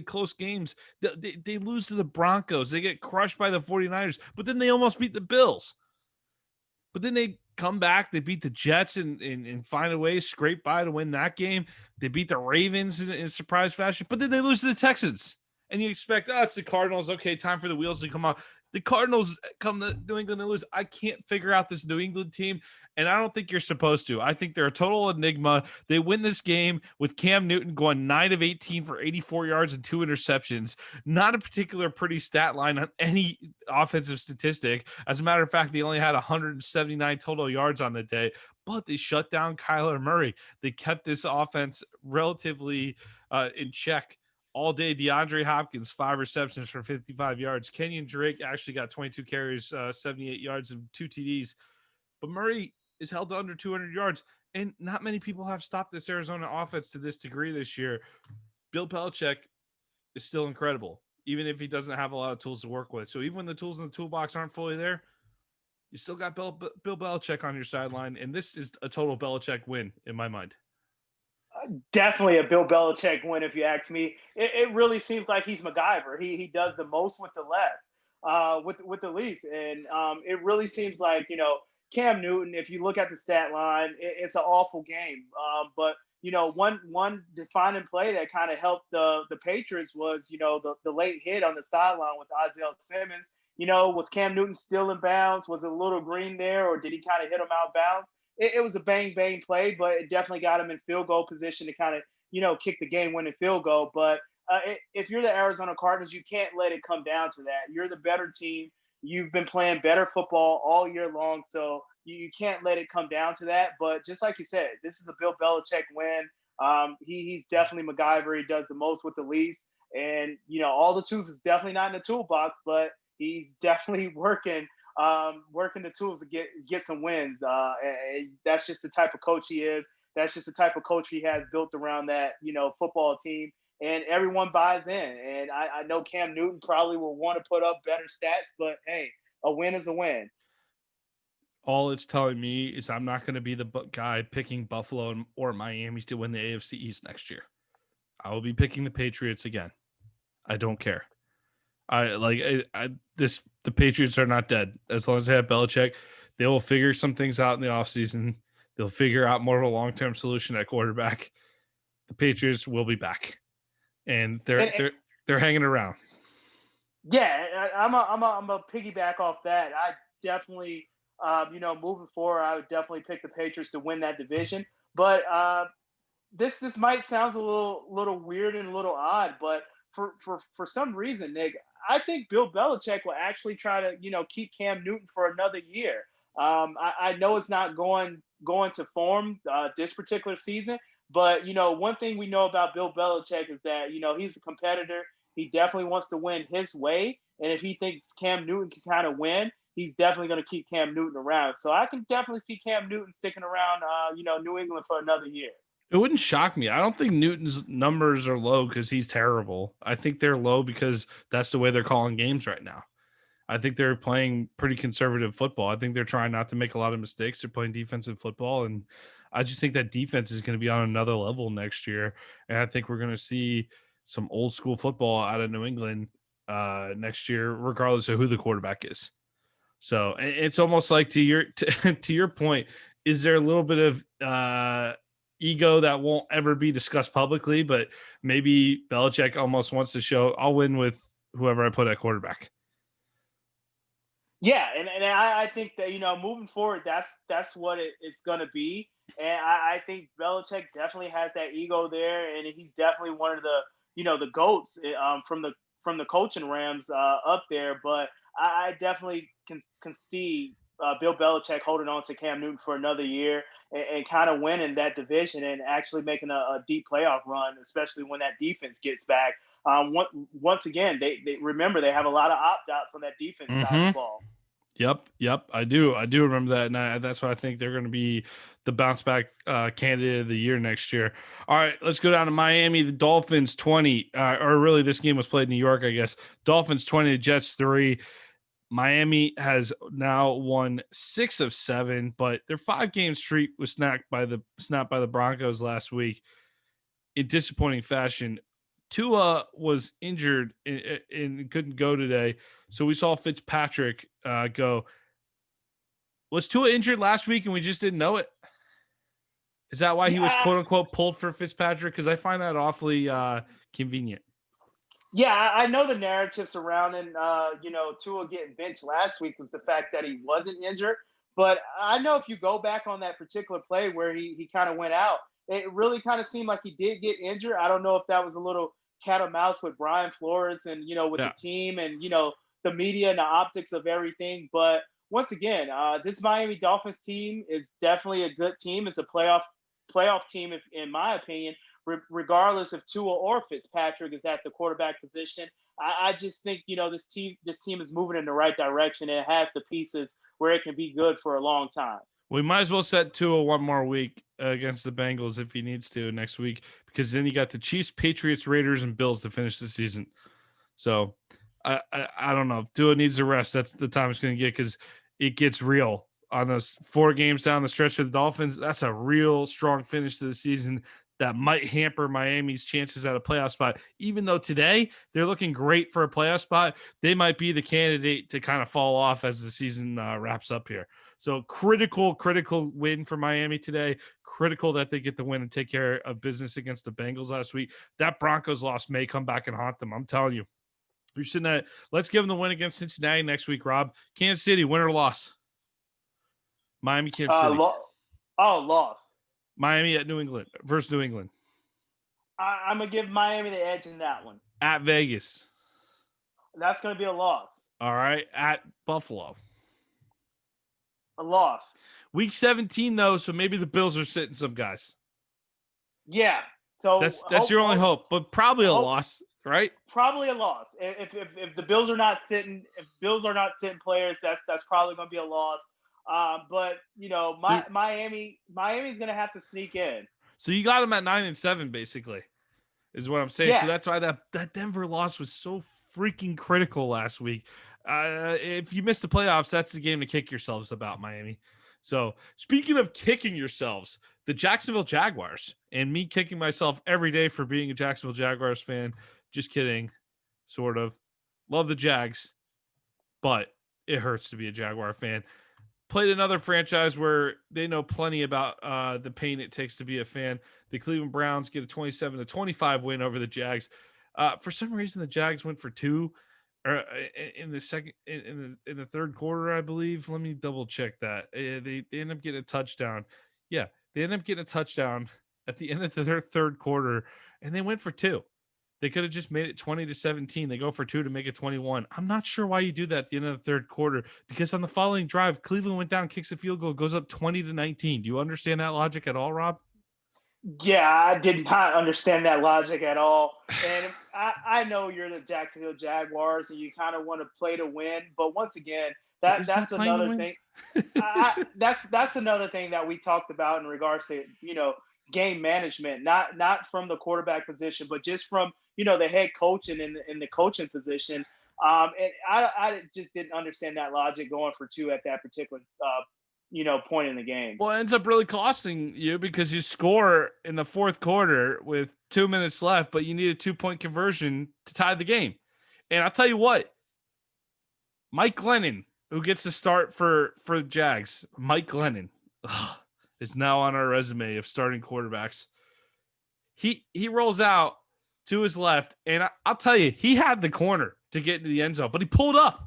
close games. They lose to the Broncos. They get crushed by the 49ers, but then they almost beat the Bills. But then they come back, they beat the Jets and find a way, scrape by to win that game. They beat the Ravens in surprise fashion, but then they lose to the Texans. And you expect, it's the Cardinals. Okay, time for the wheels to come off. The Cardinals come to New England and lose. I can't figure out this New England team, and I don't think you're supposed to. I think they're a total enigma. They win this game with Cam Newton going 9 of 18 for 84 yards and 2 interceptions. Not a particular pretty stat line on any offensive statistic. As a matter of fact, they only had 179 total yards on the day, but they shut down Kyler Murray. They kept this offense relatively in check all day. DeAndre Hopkins, 5 receptions for 55 yards. Kenyon Drake actually got 22 carries, 78 yards, and 2 TDs. But Murray is held to under 200 yards, and not many people have stopped this Arizona offense to this degree this year. Bill Belichick is still incredible, even if he doesn't have a lot of tools to work with. So even when the tools in the toolbox aren't fully there, you still got Bill Belichick on your sideline, and this is a total Belichick win in my mind. Definitely a Bill Belichick win, if you ask me. It really seems like he's MacGyver. He does the most with the less, with the least, and it really seems like Cam Newton. If you look at the stat line, it's an awful game. But one defining play that kind of helped the Patriots was the late hit on the sideline with Isaiah Simmons. Was Cam Newton still in bounds? Was it a little green there, or did he kind of hit him out of bounds? It was a bang play, but it definitely got him in field goal position to kind of kick the game winning field goal. But if you're the Arizona Cardinals, you can't let it come down to that. You're the better team. You've been playing better football all year long, so you can't let it come down to that. But just like you said, this is a Bill Belichick win. He's definitely MacGyver. He does the most with the least, and all the tools is definitely not in the toolbox, but he's definitely working the tools to get some wins. And that's just the type of coach he is. That's just the type of coach he has built around that, football team. And everyone buys in. And I know Cam Newton probably will want to put up better stats, but hey, a win is a win. All it's telling me is I'm not going to be the guy picking Buffalo or Miami to win the AFC East next year. I will be picking the Patriots again. I don't care. The Patriots are not dead. As long as they have Belichick, they will figure some things out in the offseason. They'll figure out more of a long-term solution at quarterback. The Patriots will be back, and they're hanging around. Yeah, I'm a piggyback off that. I definitely, moving forward, I would definitely pick the Patriots to win that division. But this might sound a little weird and a little odd, but for some reason, Nick, I think Bill Belichick will actually try to, keep Cam Newton for another year. I know it's not going to form this particular season, but one thing we know about Bill Belichick is that he's a competitor. He definitely wants to win his way, and if he thinks Cam Newton can kind of win, he's definitely going to keep Cam Newton around. So I can definitely see Cam Newton sticking around, New England for another year. It wouldn't shock me. I don't think Newton's numbers are low because he's terrible. I think they're low because that's the way they're calling games right now. I think they're playing pretty conservative football. I think they're trying not to make a lot of mistakes. They're playing defensive football, and I just think that defense is going to be on another level next year. And I think we're going to see some old school football out of New England next year, regardless of who the quarterback is. So it's almost like to your point, is there a little bit of ego that won't ever be discussed publicly, but maybe Belichick almost wants to show I'll win with whoever I put at quarterback. Yeah, and I think that moving forward, that's what it's going to be, and I think Belichick definitely has that ego there, and he's definitely one of the the goats from the coaching Rams up there. But I definitely can see Bill Belichick holding on to Cam Newton for another year and kind of winning that division and actually making a deep playoff run, especially when that defense gets back. Once again, they remember they have a lot of opt-outs on that defense side of the ball. Yep. I do remember that, and that's why I think they're going to be the bounce back candidate of the year next year. All right, let's go down to Miami. The Dolphins 20, or really this game was played in New York, I guess. Dolphins 20, Jets 3. Miami has now won 6 of 7, but their 5-game streak was snapped by the Broncos last week in disappointing fashion. Tua was injured and couldn't go today, so we saw Fitzpatrick go. Was Tua injured last week and we just didn't know it? Is that why he was quote unquote pulled for Fitzpatrick? Because I find that awfully convenient. Yeah, I know the narrative surrounding Tua getting benched last week was the fact that he wasn't injured. But I know if you go back on that particular play where he kind of went out, it really kind of seemed like he did get injured. I don't know if that was a little cat or mouse with Brian Flores and with the Yeah. team and the media and the optics of everything. But once again, this Miami Dolphins team is definitely a good team. It's a playoff team, if, in my opinion, regardless if Tua or Fitzpatrick is at the quarterback position. I just think this team is moving in the right direction. And it has the pieces where it can be good for a long time. We might as well set Tua one more week against the Bengals if he needs to next week, because then you got the Chiefs, Patriots, Raiders, and Bills to finish the season. So I don't know. If Tua needs a rest, that's the time it's going to get, because it gets real on those 4 games down the stretch for the Dolphins. That's a real strong finish to the season that might hamper Miami's chances at a playoff spot. Even though today they're looking great for a playoff spot, they might be the candidate to kind of fall off as the season wraps up here. So critical win for Miami today. Critical that they get the win and take care of business against the Bengals last week. That Broncos loss may come back and haunt them. I'm telling you. You're sitting at, let's give them the win against Cincinnati next week, Rob. Kansas City, win or loss? Miami, Kansas City. Loss. Miami at New England versus New England. I'm going to give Miami the edge in that one. At Vegas. That's going to be a loss. All right. At Buffalo. A loss. Week 17, though, so maybe the Bills are sitting some guys. Yeah. So that's your only hope, but probably a loss, right? Probably a loss. If the Bills are not sitting, players, that's probably going to be a loss. But Miami's going to have to sneak in. So you got them at 9-7, basically, is what I'm saying. Yeah. So that's why that Denver loss was so freaking critical last week. If you missed the playoffs, that's the game to kick yourselves about, Miami. So speaking of kicking yourselves, the Jacksonville Jaguars, and me kicking myself every day for being a Jacksonville Jaguars fan. Just kidding, sort of. Love the Jags, but it hurts to be a Jaguar fan. Played another franchise where they know plenty about the pain it takes to be a fan. The Cleveland Browns get a 27-25 win over the Jags. For some reason, the Jags went for 2 in the third quarter, I believe. Let me double check that. They end up getting a touchdown. Yeah, they end up getting a touchdown at the end of their third quarter, and they went for 2. They could have just made it 20-17. They go for 2 to make it 21. I'm not sure why you do that at the end of the third quarter, because on the following drive, Cleveland went down, kicks a field goal, goes up 20-19. Do you understand that logic at all, Rob? Yeah, I did not understand that logic at all. And I know you're the Jacksonville Jaguars and you kind of want to play to win, but once again, that's another thing. That's another thing that we talked about in regards to game management, not from the quarterback position, but just from the head coach and in the coaching position. And I just didn't understand that logic going for 2 at that particular point in the game. Well, it ends up really costing you, because you score in the fourth quarter with 2 minutes left, but you need a 2-point conversion to tie the game. And I'll tell you what, Mike Glennon, who gets to start for Jags, Mike Glennon is now on our resume of starting quarterbacks. He rolls out to his left, and I'll tell you, he had the corner to get into the end zone, but he pulled up.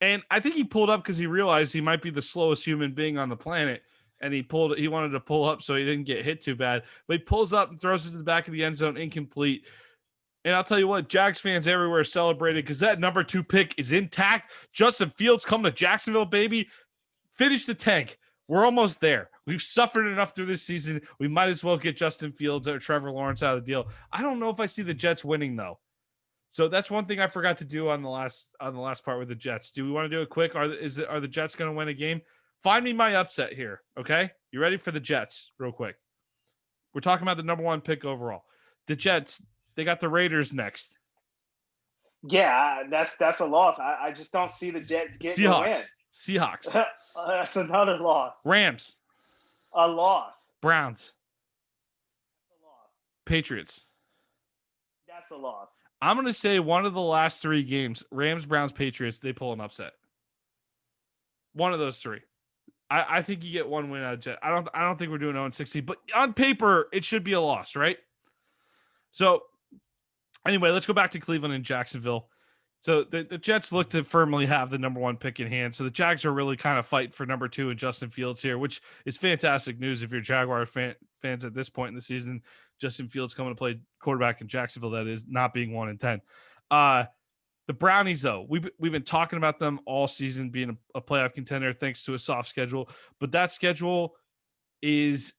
And I think he pulled up because he realized he might be the slowest human being on the planet. And he wanted to pull up so he didn't get hit too bad. But he pulls up and throws it to the back of the end zone, incomplete. And I'll tell you what, Jags fans everywhere celebrated because that number 2 pick is intact. Justin Fields coming to Jacksonville, baby. Finish the tank. We're almost there. We've suffered enough through this season. We might as well get Justin Fields or Trevor Lawrence out of the deal. I don't know if I see the Jets winning, though. So that's one thing I forgot to do on the last part with the Jets. Do we want to do it quick? Are the Jets going to win a game? Find me my upset here, okay? You ready for the Jets real quick? We're talking about the number 1 pick overall. The Jets, they got the Raiders next. Yeah, that's a loss. I just don't see the Jets getting a win. Seahawks. That's another loss. Rams. A loss. Browns. That's a loss. Patriots. That's a loss. I'm going to say one of the last 3 games, Rams, Browns, Patriots, they pull an upset. One of those 3. I think you get 1 win out of Jet. I don't think we're doing 0-16, but on paper, it should be a loss, right? So Anyway, let's go back to Cleveland and Jacksonville. So the Jets look to firmly have the number 1 pick in hand. So the Jags are really kind of fighting for number 2 in Justin Fields here, which is fantastic news if you're Jaguar fans at this point in the season. Justin Fields coming to play quarterback in Jacksonville, that is, not being 1 and 10. The Brownies, though, we've been talking about them all season being a playoff contender thanks to a soft schedule, but that schedule is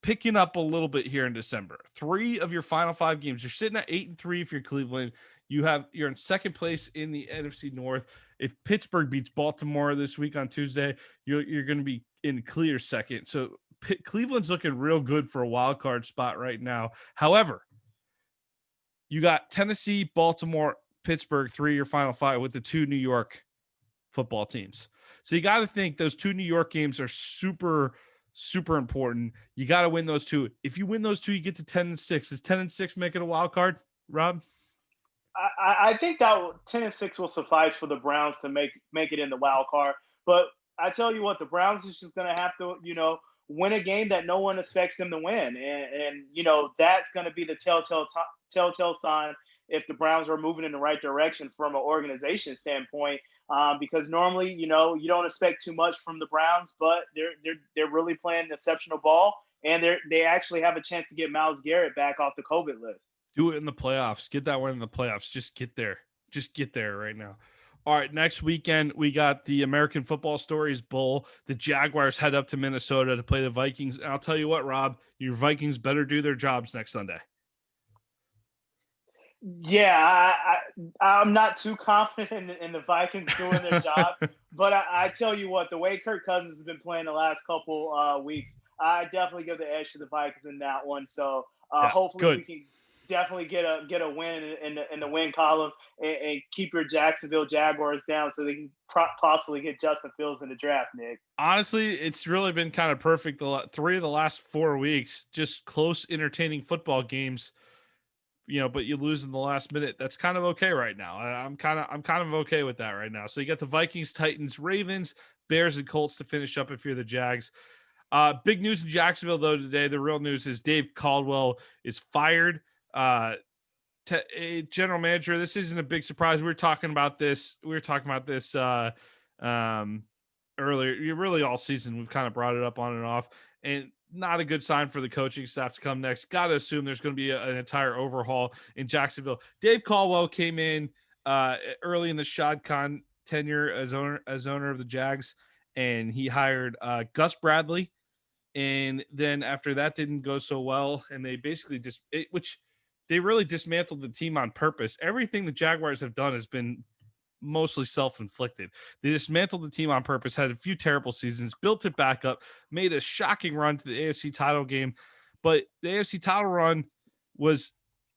picking up a little bit here in December. 3 of your final 5 games, you're sitting at 8-3 if you're Cleveland. You're in second place in the NFC North. If Pittsburgh beats Baltimore this week on Tuesday, you're going to be in clear second. So Cleveland's looking real good for a wild card spot right now. However, you got Tennessee, Baltimore, Pittsburgh, 3 of your final 5 with the 2 New York football teams. So you got to think those 2 New York games are super, super important. You got to win those 2. If you win those 2, you get to 10-6. Does 10-6 make it a wild card, Rob? I think that 10-6 will suffice for the Browns to make it in the wild card. But I tell you what, the Browns is just going to have to, win a game that no one expects them to win, and that's going to be the telltale sign if the Browns are moving in the right direction from an organization standpoint. Because normally, you don't expect too much from the Browns, but they're really playing exceptional ball, and they actually have a chance to get Myles Garrett back off the COVID list. Do it in the playoffs. Get that one in the playoffs. Just get there. Just get there right now. All right, next weekend, we got the American Football Stories Bowl. The Jaguars head up to Minnesota to play the Vikings. And I'll tell you what, Rob, your Vikings better do their jobs next Sunday. Yeah, I'm not too confident in the Vikings doing their job. But I tell you what, the way Kirk Cousins has been playing the last couple weeks, I definitely give the edge to the Vikings in that one. So hopefully we can definitely get a win in the win column and keep your Jacksonville Jaguars down so they can possibly get Justin Fields in the draft, Nick. Honestly, it's really been kind of perfect. 3 of the last 4 weeks, just close, entertaining football games, but you lose in the last minute. That's kind of okay right now. I'm kind of okay with that right now. So you got the Vikings, Titans, Ravens, Bears, and Colts to finish up if you're the Jags. Big news in Jacksonville, though, today. The real news is Dave Caldwell is fired. General manager, this isn't a big surprise. We were talking about this earlier, really all season. We've kind of brought it up on and off, and not a good sign for the coaching staff to come next. Got to assume there's going to be an entire overhaul in Jacksonville. Dave Caldwell came in early in the Shad Khan tenure as owner of the Jags, and he hired Gus Bradley. And then after that didn't go so well, and they basically they really dismantled the team on purpose. Everything the Jaguars have done has been mostly self-inflicted. They dismantled the team on purpose, had a few terrible seasons, built it back up, made a shocking run to the AFC title game. But the AFC title run was,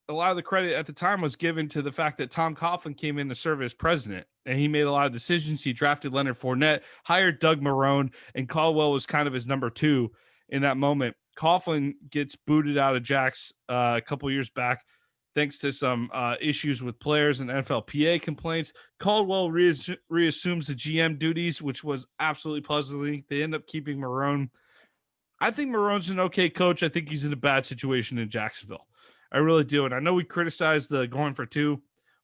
a lot of the credit at the time was given to the fact that Tom Coughlin came in to serve as president, and he made a lot of decisions. He drafted Leonard Fournette, hired Doug Marrone, and Caldwell was kind of his number 2 in that moment. Coughlin gets booted out of Jax a couple years back thanks to some issues with players and NFLPA complaints. Caldwell reassumes the GM duties, which was absolutely puzzling. They end up keeping Marrone. I think Marrone's an okay coach. I think he's in a bad situation in Jacksonville. I really do. And I know we criticized the going for 2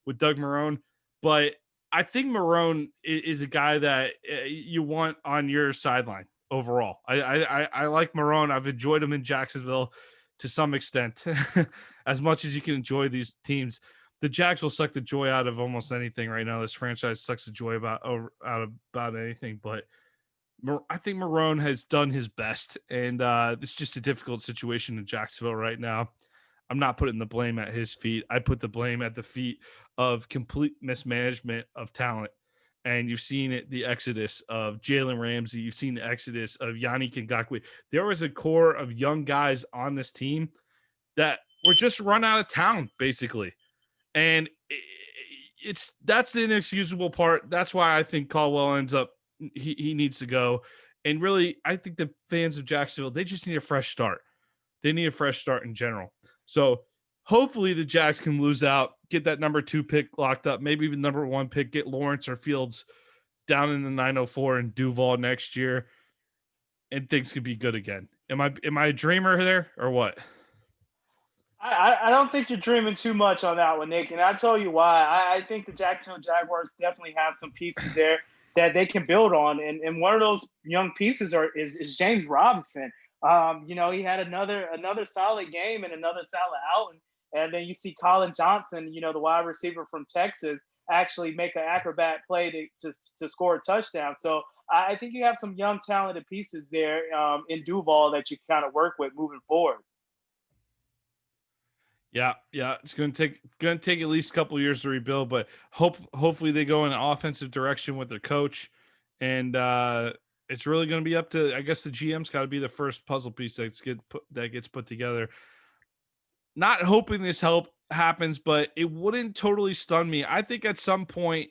with Doug Marrone, but I think Marrone is a guy that you want on your sideline overall. I like Marrone. I've enjoyed him in Jacksonville to some extent, as much as you can enjoy these teams. The Jags will suck the joy out of almost anything right now. This franchise sucks the joy out about anything, but I think Marrone has done his best, and it's just a difficult situation in Jacksonville right now. I'm not putting the blame at his feet. I put the blame at the feet of complete mismanagement of talent. And you've seen it, the exodus of Jalen Ramsey. You've seen the exodus of Yannick Ngakoue. There was a core of young guys on this team that were just run out of town, basically. And that's the inexcusable part. That's why I think Caldwell ends up, he needs to go. And really, I think the fans of Jacksonville, they just need a fresh start. They need a fresh start in general. So hopefully the Jags can lose out, get that number 2 pick locked up, maybe even number 1 pick, get Lawrence or Fields down in the 904 in Duval next year, and things could be good again. Am I a dreamer there or what? I don't think you're dreaming too much on that one, Nick. And I tell you why. I think the Jacksonville Jaguars definitely have some pieces there that they can build on. And one of those young pieces is James Robinson. He had another solid game and another solid outing. And then you see Colin Johnson, the wide receiver from Texas, actually make an acrobat play to score a touchdown. So I think you have some young talented pieces there in Duval that you kind of work with moving forward. Yeah, it's going to take at least a couple years to rebuild, but hopefully they go in an offensive direction with their coach, and it's really going to be up to, I guess, the GM's got to be the first puzzle piece that gets put together. Not hoping this happens, but it wouldn't totally stun me. I think at some point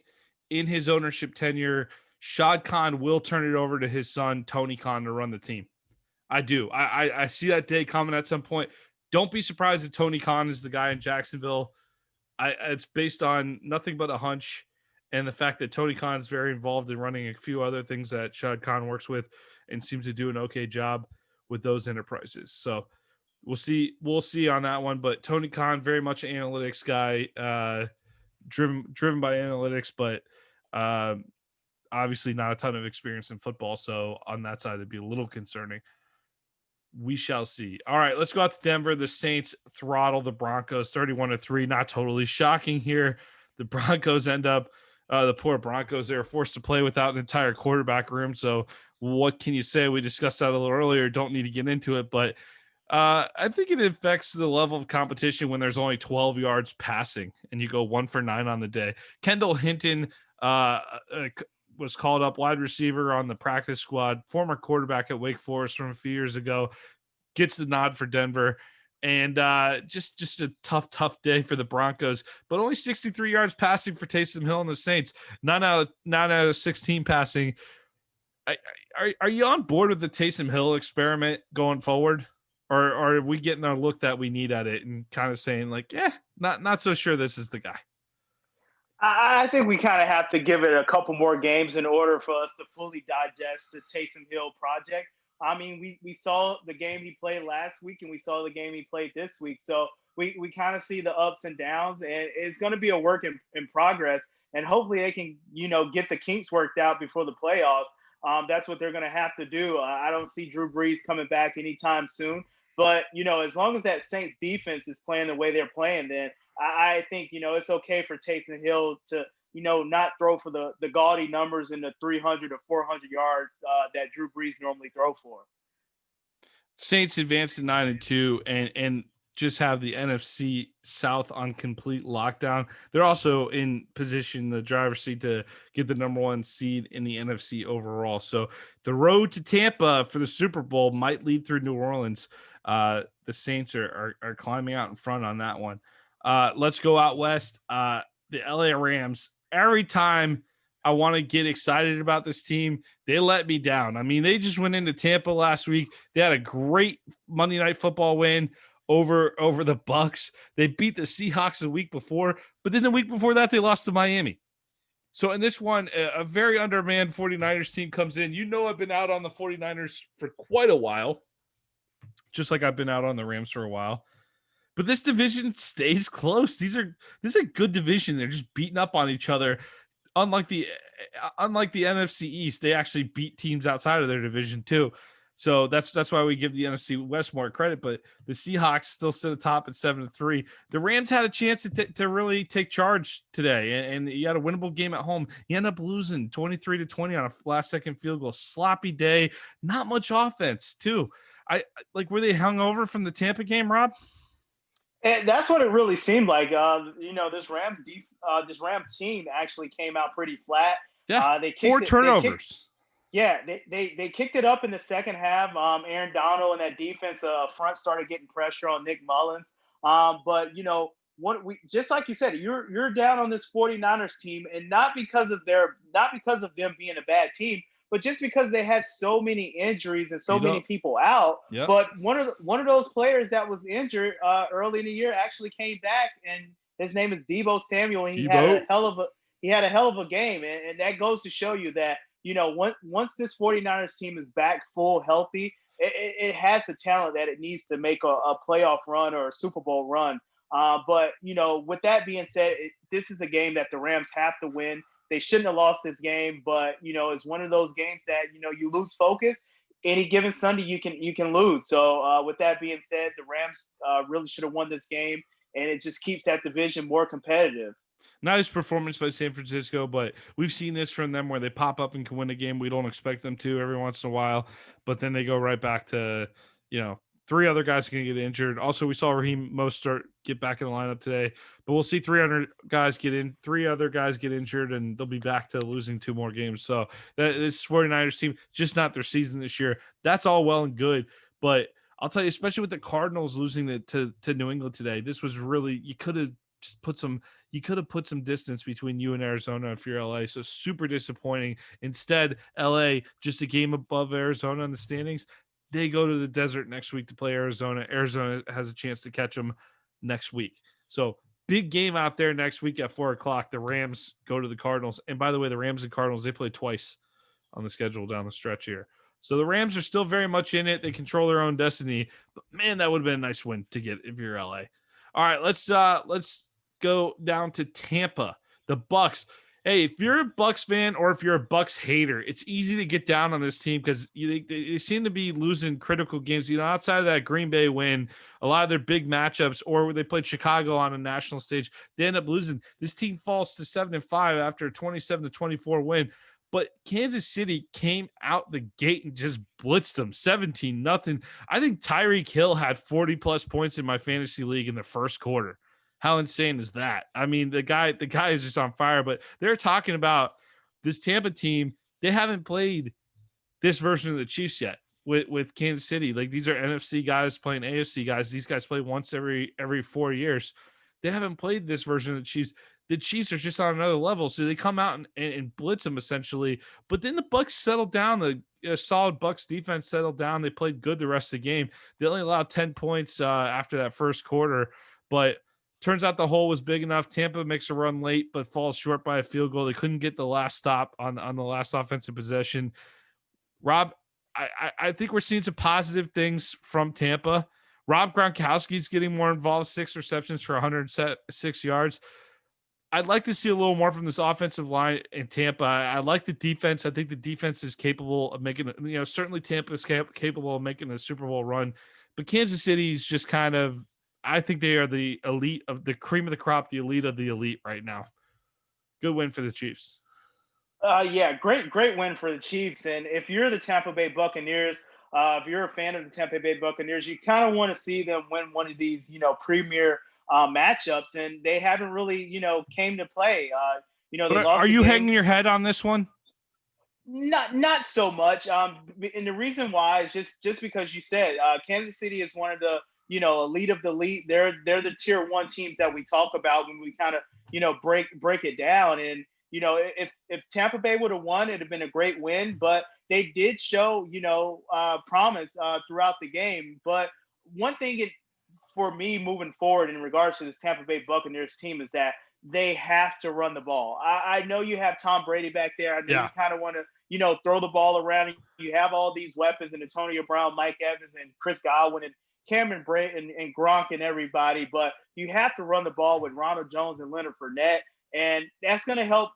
in his ownership tenure, Shad Khan will turn it over to his son Tony Khan to run the team. I do. I see that day coming at some point. Don't be surprised if Tony Khan is the guy in Jacksonville. It's based on nothing but a hunch and the fact that Tony Khan is very involved in running a few other things that Shad Khan works with and seems to do an okay job with those enterprises. So we'll see on that one. But Tony Khan, very much an analytics guy, driven by analytics, but obviously not a ton of experience in football. So on that side, it'd be a little concerning. We shall see. All right, let's go out to Denver. The Saints throttle the Broncos 31-3. Not totally shocking here. The Broncos end up, the poor Broncos, they were forced to play without an entire quarterback room. So what can you say? We discussed that a little earlier. Don't need to get into it, but I think it affects the level of competition when there's only 12 yards passing and you go 1 for 9 on the day. Kendall Hinton was called up, wide receiver on the practice squad, former quarterback at Wake Forest from a few years ago, gets the nod for Denver. And just a tough day for the Broncos, but only 63 yards passing for Taysom Hill and the Saints. 9 out of 16 passing. Are you on board with the Taysom Hill experiment going forward? Or are we getting our look that we need at it and kind of saying like, not so sure this is the guy? I think we kind of have to give it a couple more games in order for us to fully digest the Taysom Hill project. I mean, we saw the game he played last week and we saw the game he played this week. So we kind of see the ups and downs, and it's going to be a work in progress. And hopefully they can, get the kinks worked out before the playoffs. That's what they're going to have to do. I don't see Drew Brees coming back anytime soon. But, as long as that Saints defense is playing the way they're playing, then I think, it's okay for Taysom Hill to, not throw for the gaudy numbers in the 300 or 400 yards that Drew Brees normally throw for. Saints advanced to 9-2 and just have the NFC South on complete lockdown. They're also in position, the driver's seat, to get the number 1 seed in the NFC overall. So the road to Tampa for the Super Bowl might lead through New Orleans. The Saints are climbing out in front on that one. Let's go out west. The LA Rams. Every time I want to get excited about this team, they let me down. I mean, they just went into Tampa last week. They had a great Monday Night Football win over the Bucks. They beat the Seahawks the week before, but then the week before that, they lost to Miami. So in this one, a very undermanned 49ers team comes in. I've been out on the 49ers for quite a while, just like I've been out on the Rams for a while. But this division stays close. This is a good division. They're just beating up on each other. Unlike the NFC East, they actually beat teams outside of their division too. So that's why we give the NFC West more credit. But the Seahawks still sit atop at 7-3. The Rams had a chance to really take charge today, and you had a winnable game at home. You end up losing 23-20 on a last-second field goal. Sloppy day, not much offense too. Were they hung over from the Tampa game, Rob? And that's what it really seemed like. This Rams team actually came out pretty flat. Yeah, they kicked 4 turnovers. They kicked it up in the second half. Aaron Donald and that defense front started getting pressure on Nick Mullins. But just like you said, you're down on this 49ers team, and not because of them being a bad team, but just because they had so many injuries and so many people out. Yep. But one of those players that was injured early in the year actually came back, and his name is Deebo Samuel. And he had a hell of a game, and that goes to show you that once this 49ers team is back full healthy, it has the talent that it needs to make a playoff run or a Super Bowl run. But with that being said, this is a game that the Rams have to win. They shouldn't have lost this game, but it's one of those games that you lose focus. Any given Sunday, you can lose. So with that being said, the Rams really should have won this game, and it just keeps that division more competitive. Nice performance by San Francisco, but we've seen this from them where they pop up and can win a game. We don't expect them to every once in a while, but then they go right back to, three other guys are going to get injured. Also, we saw Raheem Mostert get back in the lineup today, but we'll see 300 guys get in, three other guys get injured, and they'll be back to losing two more games. So this 49ers team, just not their season this year. That's all well and good, but I'll tell you, especially with the Cardinals losing to New England today, this was really, you could have put some distance between you and Arizona if you're LA. So super disappointing. Instead, LA just a game above Arizona in the standings. They go to the desert next week to play Arizona. Arizona has a chance to catch them next week. So big game out there next week at 4:00. The Rams go to the Cardinals. And by the way, the Rams and Cardinals, they play twice on the schedule down the stretch here. So the Rams are still very much in it. They control their own destiny. But man, that would have been a nice win to get if you're LA. All right, let's go down to Tampa. The Bucks. Hey, if you're a Bucks fan or if you're a Bucks hater, it's easy to get down on this team because they seem to be losing critical games. Outside of that Green Bay win, a lot of their big matchups, or when they played Chicago on a national stage, they end up losing. This team falls to 7-5 after a 27-24 win. But Kansas City came out the gate and just blitzed them 17-0. I think Tyreek Hill had 40+ points in my fantasy league in the first quarter. How insane is that? I mean, the guy is just on fire, but they're talking about this Tampa team. They haven't played this version of the Chiefs yet with Kansas City. Like, these are NFC guys playing AFC guys. These guys play once every 4 years. They haven't played this version of the Chiefs. The Chiefs are just on another level. So they come out and blitz them essentially. But then the Bucks settled down. The solid Bucks defense settled down. They played good the rest of the game. They only allowed 10 points after that first quarter. But turns out the hole was big enough. Tampa makes a run late, but falls short by a field goal. They couldn't get the last stop on the last offensive possession. Rob, I think we're seeing some positive things from Tampa. Rob Gronkowski's getting more involved, 6 receptions for 106 yards. I'd like to see a little more from this offensive line in Tampa. I like the defense. I think the defense is capable of making, certainly Tampa is capable of making a Super Bowl run, but Kansas City is just kind of, I think they are the elite of the cream of the crop, the elite of the elite right now. Good win for the Chiefs. Yeah, great win for the Chiefs. And if you're the Tampa Bay Buccaneers, if you're a fan of the Tampa Bay Buccaneers, you kind of want to see them win one of these, premier matchups, and they haven't really, came to play. They But lost are the you game. hanging your head on this one? Not so much. And the reason why is just because you said Kansas City is one of the elite of the elite. They're the tier 1 teams that we talk about when we kind of break it down. And if Tampa Bay would have won, it'd have been a great win. But they did show promise throughout the game. But one thing for me moving forward in regards to this Tampa Bay Buccaneers team is that they have to run the ball. I know you have Tom Brady back there. I know you kind of want to, throw the ball around. You have all these weapons and Antonio Brown, Mike Evans, and Chris Godwin, and Cameron Brate and Gronk and everybody. But you have to run the ball with Ronald Jones and Leonard Fournette. And that's going to help,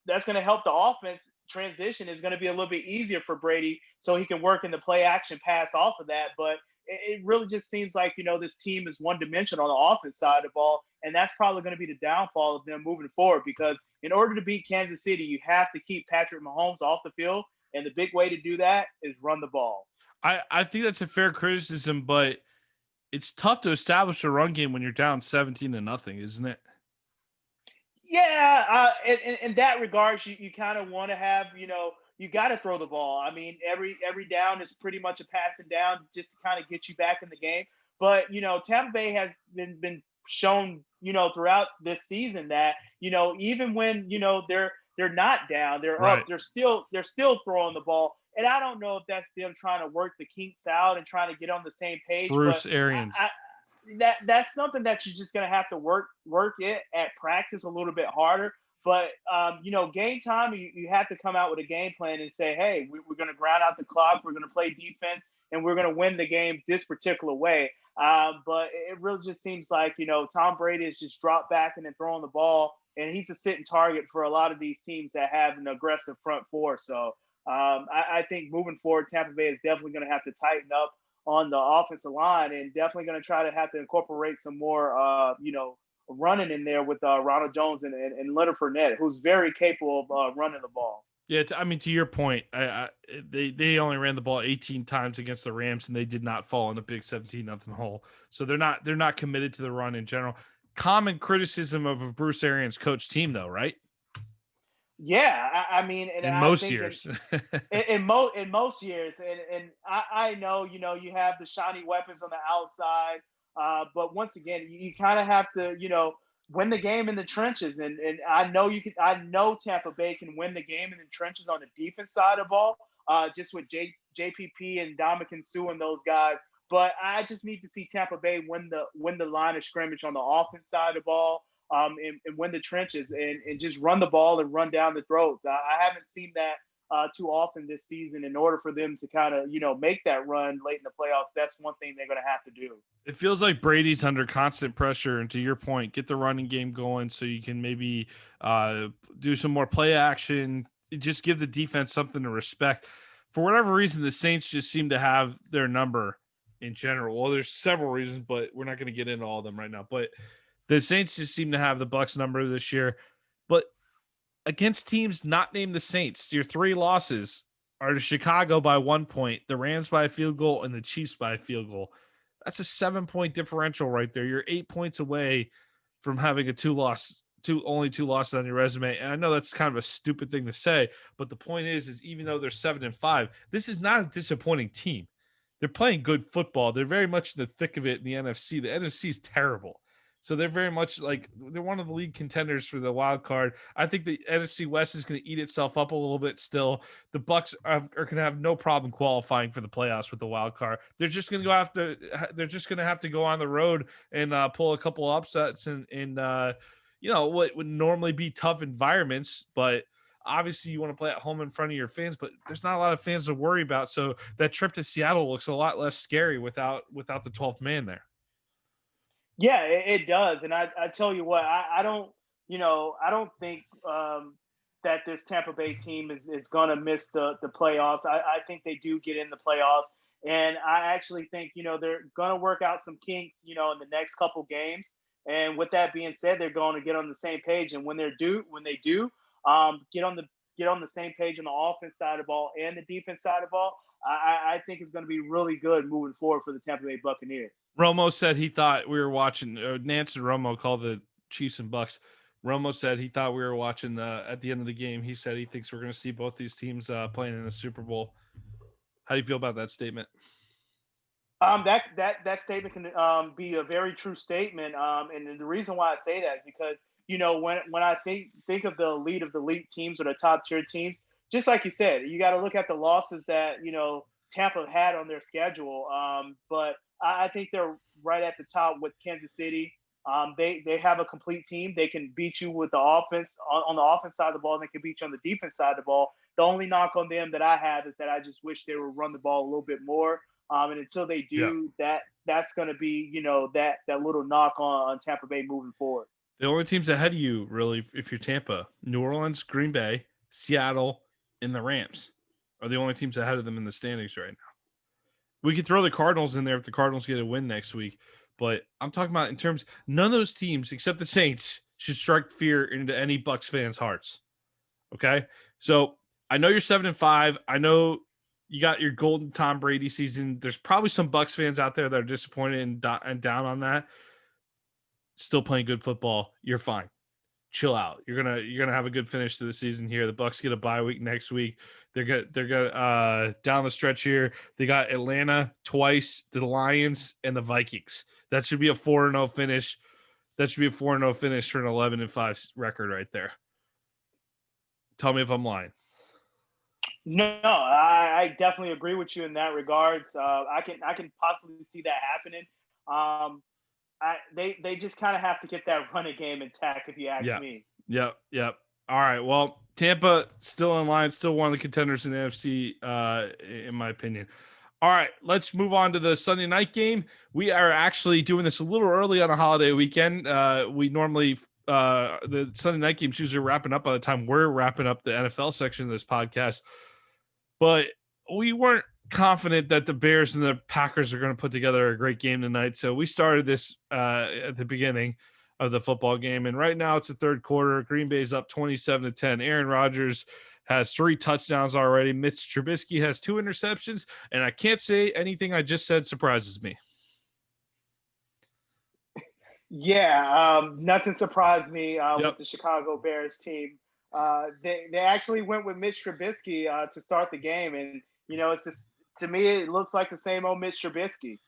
that's going to help the offense transition. Is going to be a little bit easier for Brady so he can work in the play action pass off of that. But it really just seems like, this team is one dimensional on the offense side of the ball. And that's probably going to be the downfall of them moving forward, because in order to beat Kansas City, you have to keep Patrick Mahomes off the field. And the big way to do that is run the ball. I think that's a fair criticism, but it's tough to establish a run game when you're down 17-0, isn't it? Yeah, in that regards, you kind of want to have, you got to throw the ball. I mean, every down is pretty much a passing down just to kind of get you back in the game. But, Tampa Bay has been shown, throughout this season that, even when, they're not down, they're right. up, they're still throwing the ball. And I don't know if that's them trying to work the kinks out and trying to get on the same page. Bruce but Arians. That's something that you're just gonna have to work it at practice a little bit harder. But game time, you have to come out with a game plan and say, hey, we're gonna grind out the clock, we're gonna play defense, and we're going to win the game this particular way. But it really just seems like, Tom Brady has just dropped back and then throwing the ball, and he's a sitting target for a lot of these teams that have an aggressive front four. So I think moving forward, Tampa Bay is definitely going to have to tighten up on the offensive line, and definitely going to try to have to incorporate some more, running in there with Ronald Jones and Leonard Fournette, who's very capable of running the ball. Yeah, to your point, they only ran the ball 18 times against the Rams, and they did not fall in a big 17-0 hole. So they're not committed to the run in general. Common criticism of a Bruce Arians coach team, though, right? Yeah, I mean, and In I most think years, in most years, and I know, you have the shiny weapons on the outside, but once again, you kind of have to, win the game in the trenches, and I know I know Tampa Bay can win the game in the trenches on the defense side of the ball, just with JPP and Dominican Sue and those guys. But I just need to see Tampa Bay win the line of scrimmage on the offense side of the ball, and win the trenches, and just run the ball and run down the throats. I haven't seen that too often this season. In order for them to kind of, make that run late in the playoffs, that's one thing they're going to have to do. it feels like Brady's under constant pressure. And to your point, get the running game going so you can maybe do some more play action. Just give the defense something to respect. For whatever reason, the Saints just seem to have their number in general. Well, there's several reasons, but we're not going to get into all of them right now. But the Saints just seem to have the Bucs number this year. But against teams not named the Saints, your three losses are to Chicago by 1 point, the Rams by a field goal, and the Chiefs by a field goal. That's a 7-point differential right there. You're 8 points away from having only two losses on your resume. And I know that's kind of a stupid thing to say, but the point is even though they're 7-5, this is not a disappointing team. They're playing good football. They're very much in the thick of it in the NFC. The NFC is terrible. So they're very much like they're one of the league contenders for the wild card. I think the NFC West is going to eat itself up a little bit still. The Bucs are going to have no problem qualifying for the playoffs with the wild card. They're just going to have to go on the road and pull a couple of upsets in what would normally be tough environments, but obviously you want to play at home in front of your fans, but there's not a lot of fans to worry about. So that trip to Seattle looks a lot less scary without the 12th man there. Yeah, it does. And I tell you what, I don't think that this Tampa Bay team is going to miss the playoffs. I think they do get in the playoffs. And I actually think, they're going to work out some kinks, in the next couple games. And with that being said, they're going to get on the same page. And when they do, get on the same page on the offense side of the ball and the defense side of the ball, I think it's going to be really good moving forward for the Tampa Bay Buccaneers. Romo said he thought we were watching. Nance and Romo called the Chiefs and Bucks. Romo said he thought we were watching at the end of the game. He said he thinks we're going to see both these teams playing in the Super Bowl. How do you feel about that statement? That statement can be a very true statement. And the reason why I say that is because when I think of the elite teams or the top tier teams, just like you said, you got to look at the losses that Tampa had on their schedule. But I think they're right at the top with Kansas City. They have a complete team. They can beat you with the offense on the offense side of the ball, and they can beat you on the defense side of the ball. The only knock on them that I have is that I just wish they would run the ball a little bit more. And until they do, that's going to be that little knock on Tampa Bay moving forward. The only teams ahead of you, really, if you're Tampa, New Orleans, Green Bay, Seattle, and the Rams are the only teams ahead of them in the standings right now. We could throw the Cardinals in there if the Cardinals get a win next week. But I'm talking about in terms, none of those teams except the Saints should strike fear into any Bucs fans' hearts. Okay? So I know you're 7-5. I know you got your golden Tom Brady season. There's probably some Bucs fans out there that are disappointed and down on that. Still playing good football. You're fine. Chill out. You're gonna have a good finish to the season here. The Bucs get a bye week next week. They're gonna down the stretch here. They got Atlanta twice, the Lions, and the Vikings. That should be a 4-0 finish. That should be a 4-0 finish for an 11-5 record right there. Tell me if I'm lying. No, I definitely agree with you in that regards. I can possibly see that happening. They just kind of have to get that running game intact, if you ask me. Yep. All right. Well, Tampa still in line, still one of the contenders in the NFC, in my opinion. All right, let's move on to the Sunday night game. We are actually doing this a little early on a holiday weekend. We normally the Sunday night games usually wrapping up by the time we're wrapping up the NFL section of this podcast, but we weren't confident that the Bears and the Packers are going to put together a great game tonight. So we started this at the beginning of the football game, and right now it's the third quarter. Green Bay's up 27-10. Aaron Rodgers has 3 touchdowns already. Mitch Trubisky has 2 interceptions, and I can't say anything I just said surprises me. Yeah, nothing surprised me Yep. with the Chicago Bears team. They actually went with Mitch Trubisky to start the game, and it's just, to me it looks like the same old Mitch Trubisky.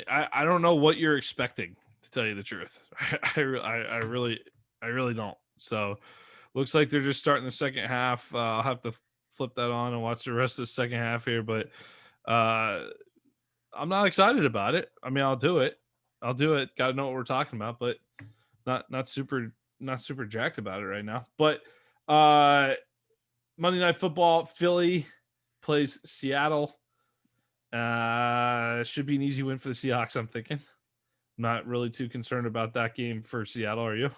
I don't know what you're expecting, to tell you the truth. I really don't. So looks like they're just starting the second half. I'll have to flip that on and watch the rest of the second half here, but I'm not excited about it. I mean, I'll do it. Got to know what we're talking about, but not super jacked about it right now. But Monday Night Football, Philly plays Seattle. Should be an easy win for the Seahawks, I'm thinking. Not really too concerned about that game for Seattle, are you?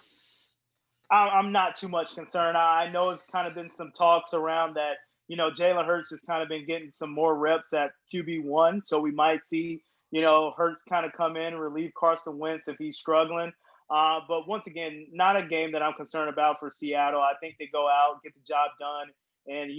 I'm not too much concerned. I know it's kind of been some talks around that, Jalen Hurts has kind of been getting some more reps at QB1. So we might see, Hurts kind of come in and relieve Carson Wentz if he's struggling. But once again, not a game that I'm concerned about for Seattle. I think they go out, get the job done, and,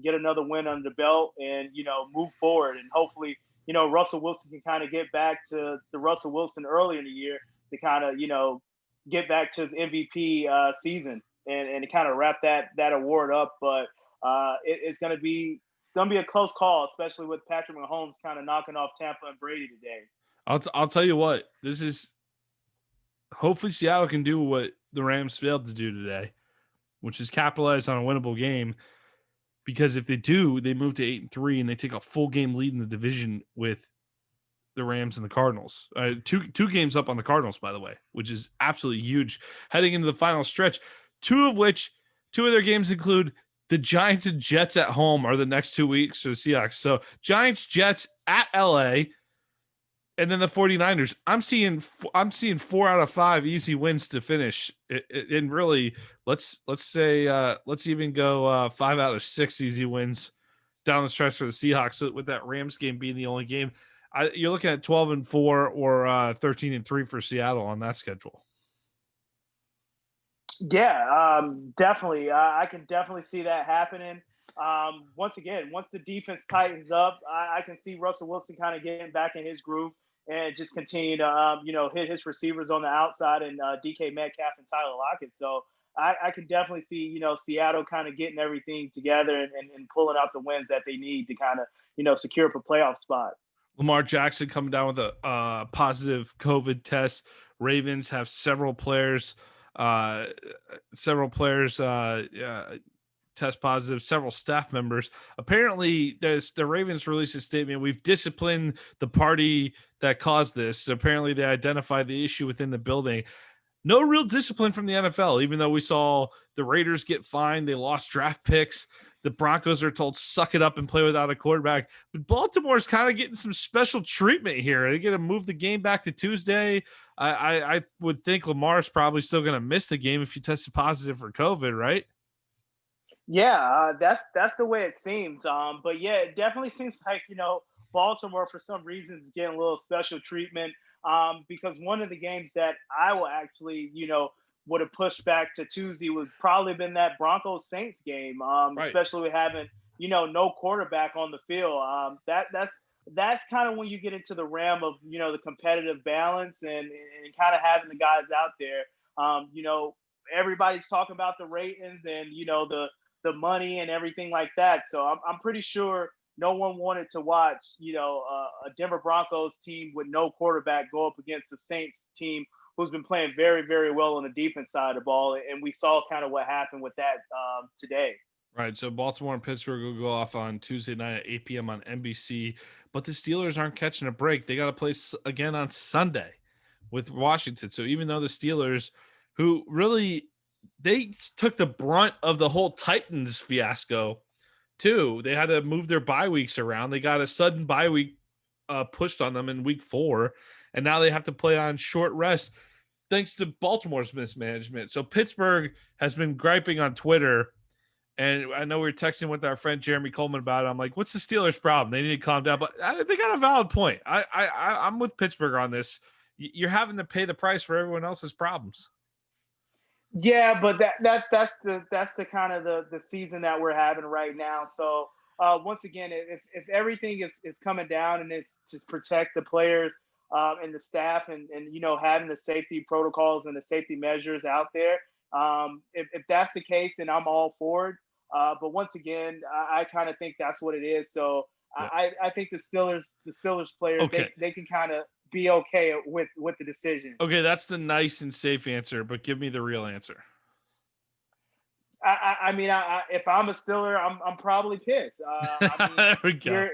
get another win under the belt and, move forward. And hopefully, Russell Wilson can kind of get back to the Russell Wilson earlier in the year to kind of, get back to his MVP season and to kind of wrap that award up. But it's going to be a close call, especially with Patrick Mahomes kind of knocking off Tampa and Brady today. I'll tell you what, this is hopefully Seattle can do what the Rams failed to do today, which is capitalize on a winnable game. Because if they do, they move to 8-3 and they take a full game lead in the division with the Rams and the Cardinals. Two games up on the Cardinals, by the way, which is absolutely huge heading into the final stretch. Two of their games include the Giants and Jets at home are the next 2 weeks for the Seahawks. So Giants, Jets at LA, and then the 49ers. I'm seeing 4 out of 5 easy wins to finish. And really, let's even go 5 out of 6 easy wins down the stretch for the Seahawks. So with that Rams game being the only game, you're looking at 12-4 or 13-3 for Seattle on that schedule. Yeah, definitely. I can definitely see that happening. Once again, once the defense tightens up, I can see Russell Wilson kind of getting back in his groove and just continue to, hit his receivers on the outside and DK Metcalf and Tyler Lockett. So I can definitely see, Seattle kind of getting everything together and pulling out the wins that they need to kind of, secure a playoff spot. Lamar Jackson coming down with a positive COVID test. Ravens have several players test positive, several staff members. Apparently, the Ravens released a statement. We've disciplined the party that caused this. Apparently, they identified the issue within the building. No real discipline from the NFL, even though we saw the Raiders get fined. They lost draft picks. The Broncos are told, suck it up and play without a quarterback. But Baltimore's kind of getting some special treatment here. They're going to move the game back to Tuesday. I would think Lamar's probably still going to miss the game if he tested positive for COVID, right? Yeah, that's the way it seems. But yeah, it definitely seems like, Baltimore for some reason is getting a little special treatment. Because one of the games that I will actually, would have pushed back to Tuesday would probably been that Broncos Saints game, right. Especially with having, no quarterback on the field. That's kind of when you get into the realm of, the competitive balance and kind of having the guys out there. Everybody's talking about the ratings and, the money and everything like that. So I'm pretty sure no one wanted to watch, a Denver Broncos team with no quarterback go up against the Saints team who's been playing very, very well on the defense side of the ball. And we saw kind of what happened with that today. Right. So Baltimore and Pittsburgh will go off on Tuesday night at 8 p.m. on NBC. But the Steelers aren't catching a break. They got to play again on Sunday with Washington. So even though the Steelers, who really – they took the brunt of the whole Titans fiasco too. They had to move their bye weeks around. They got a sudden bye week pushed on them in week 4, and now they have to play on short rest thanks to Baltimore's mismanagement. So Pittsburgh has been griping on Twitter, and I know we were texting with our friend Jeremy Coleman about it. I'm like, what's the Steelers' problem? They need to calm down. But they got a valid point. I'm with Pittsburgh on this. You're having to pay the price for everyone else's problems. Yeah, but that's the kind of the season that we're having right now. So once again, if everything is coming down and it's to protect the players and the staff and having the safety protocols and the safety measures out there, if that's the case, then I'm all for it. But once again, I kind of think that's what it is. So Yeah. I think the Steelers players Okay. they can kind of be okay with the decision. Okay, that's the nice and safe answer, but give me the real answer. I mean, if I'm a Stiller, I'm probably pissed. I mean, There we go.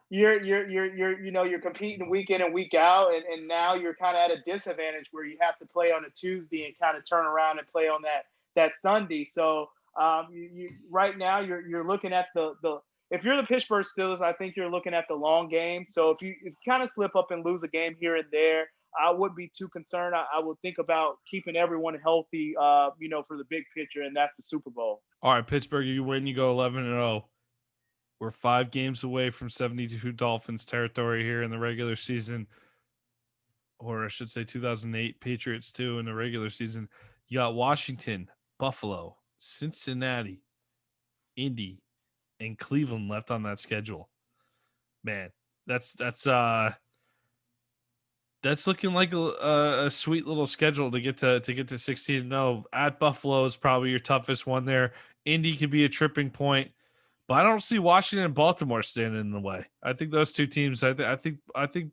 you're competing week in and week out, and now you're kind of at a disadvantage where you have to play on a Tuesday and kind of turn around and play on that Sunday. So you right now you're looking at the if you're the Pittsburgh Steelers, I think you're looking at the long game. So if you kind of slip up and lose a game here and there, I wouldn't be too concerned. I would think about keeping everyone healthy, for the big picture, and that's the Super Bowl. All right, Pittsburgh, you win, you go 11-0. We're 5 games away from 72 Dolphins territory here in the regular season, or I should say 2008 Patriots too in the regular season. You got Washington, Buffalo, Cincinnati, Indy, and Cleveland left on that schedule. Man, that's looking like a sweet little schedule to get to 16-0. At Buffalo is probably your toughest one there. Indy could be a tripping point, but I don't see Washington and Baltimore standing in the way. I think those two teams. I think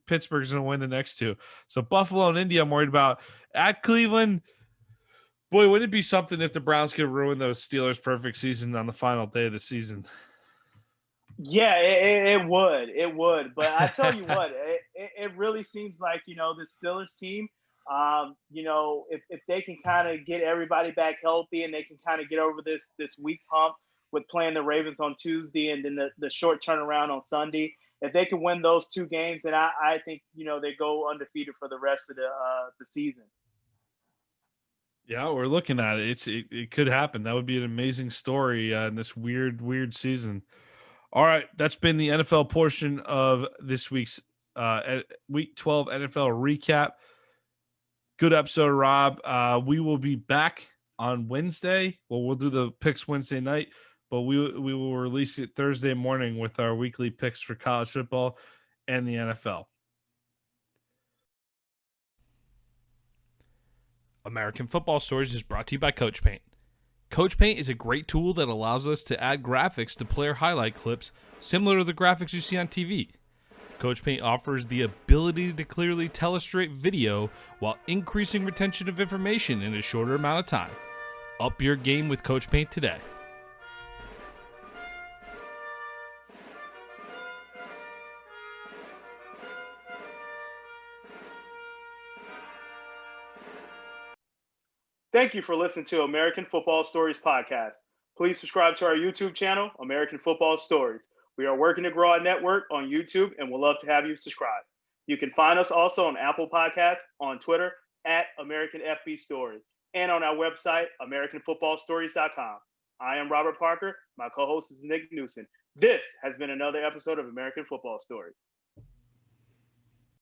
Pittsburgh's going to win the next two. So Buffalo and Indy, I'm worried about. At Cleveland, boy, wouldn't it be something if the Browns could ruin the Steelers' perfect season on the final day of the season? Yeah, it would. It would. But I tell you what, it really seems like, the Steelers team, if they can kind of get everybody back healthy and they can kind of get over this week hump with playing the Ravens on Tuesday and then the short turnaround on Sunday, if they can win those 2 games, then I think, they go undefeated for the rest of the season. Yeah, we're looking at it. It could happen. That would be an amazing story in this weird season. All right, that's been the NFL portion of this week's Week 12 NFL recap. Good episode, Rob. We will be back on Wednesday. Well, we'll do the picks Wednesday night, but we will release it Thursday morning with our weekly picks for college football and the NFL. American Football Stories is brought to you by Coach Paint. Coach Paint is a great tool that allows us to add graphics to player highlight clips similar to the graphics you see on TV. Coach Paint offers the ability to clearly telestrate video while increasing retention of information in a shorter amount of time. Up your game with Coach Paint today. Thank you for listening to American Football Stories podcast. Please subscribe to our YouTube channel, American Football Stories. We are working to grow our network on YouTube and we'd love to have you subscribe. You can find us also on Apple Podcasts, on Twitter, at American FB Story, and on our website, AmericanFootballStories.com. I am Robert Parker. My co-host is Nick Knudsen. This has been another episode of American Football Stories.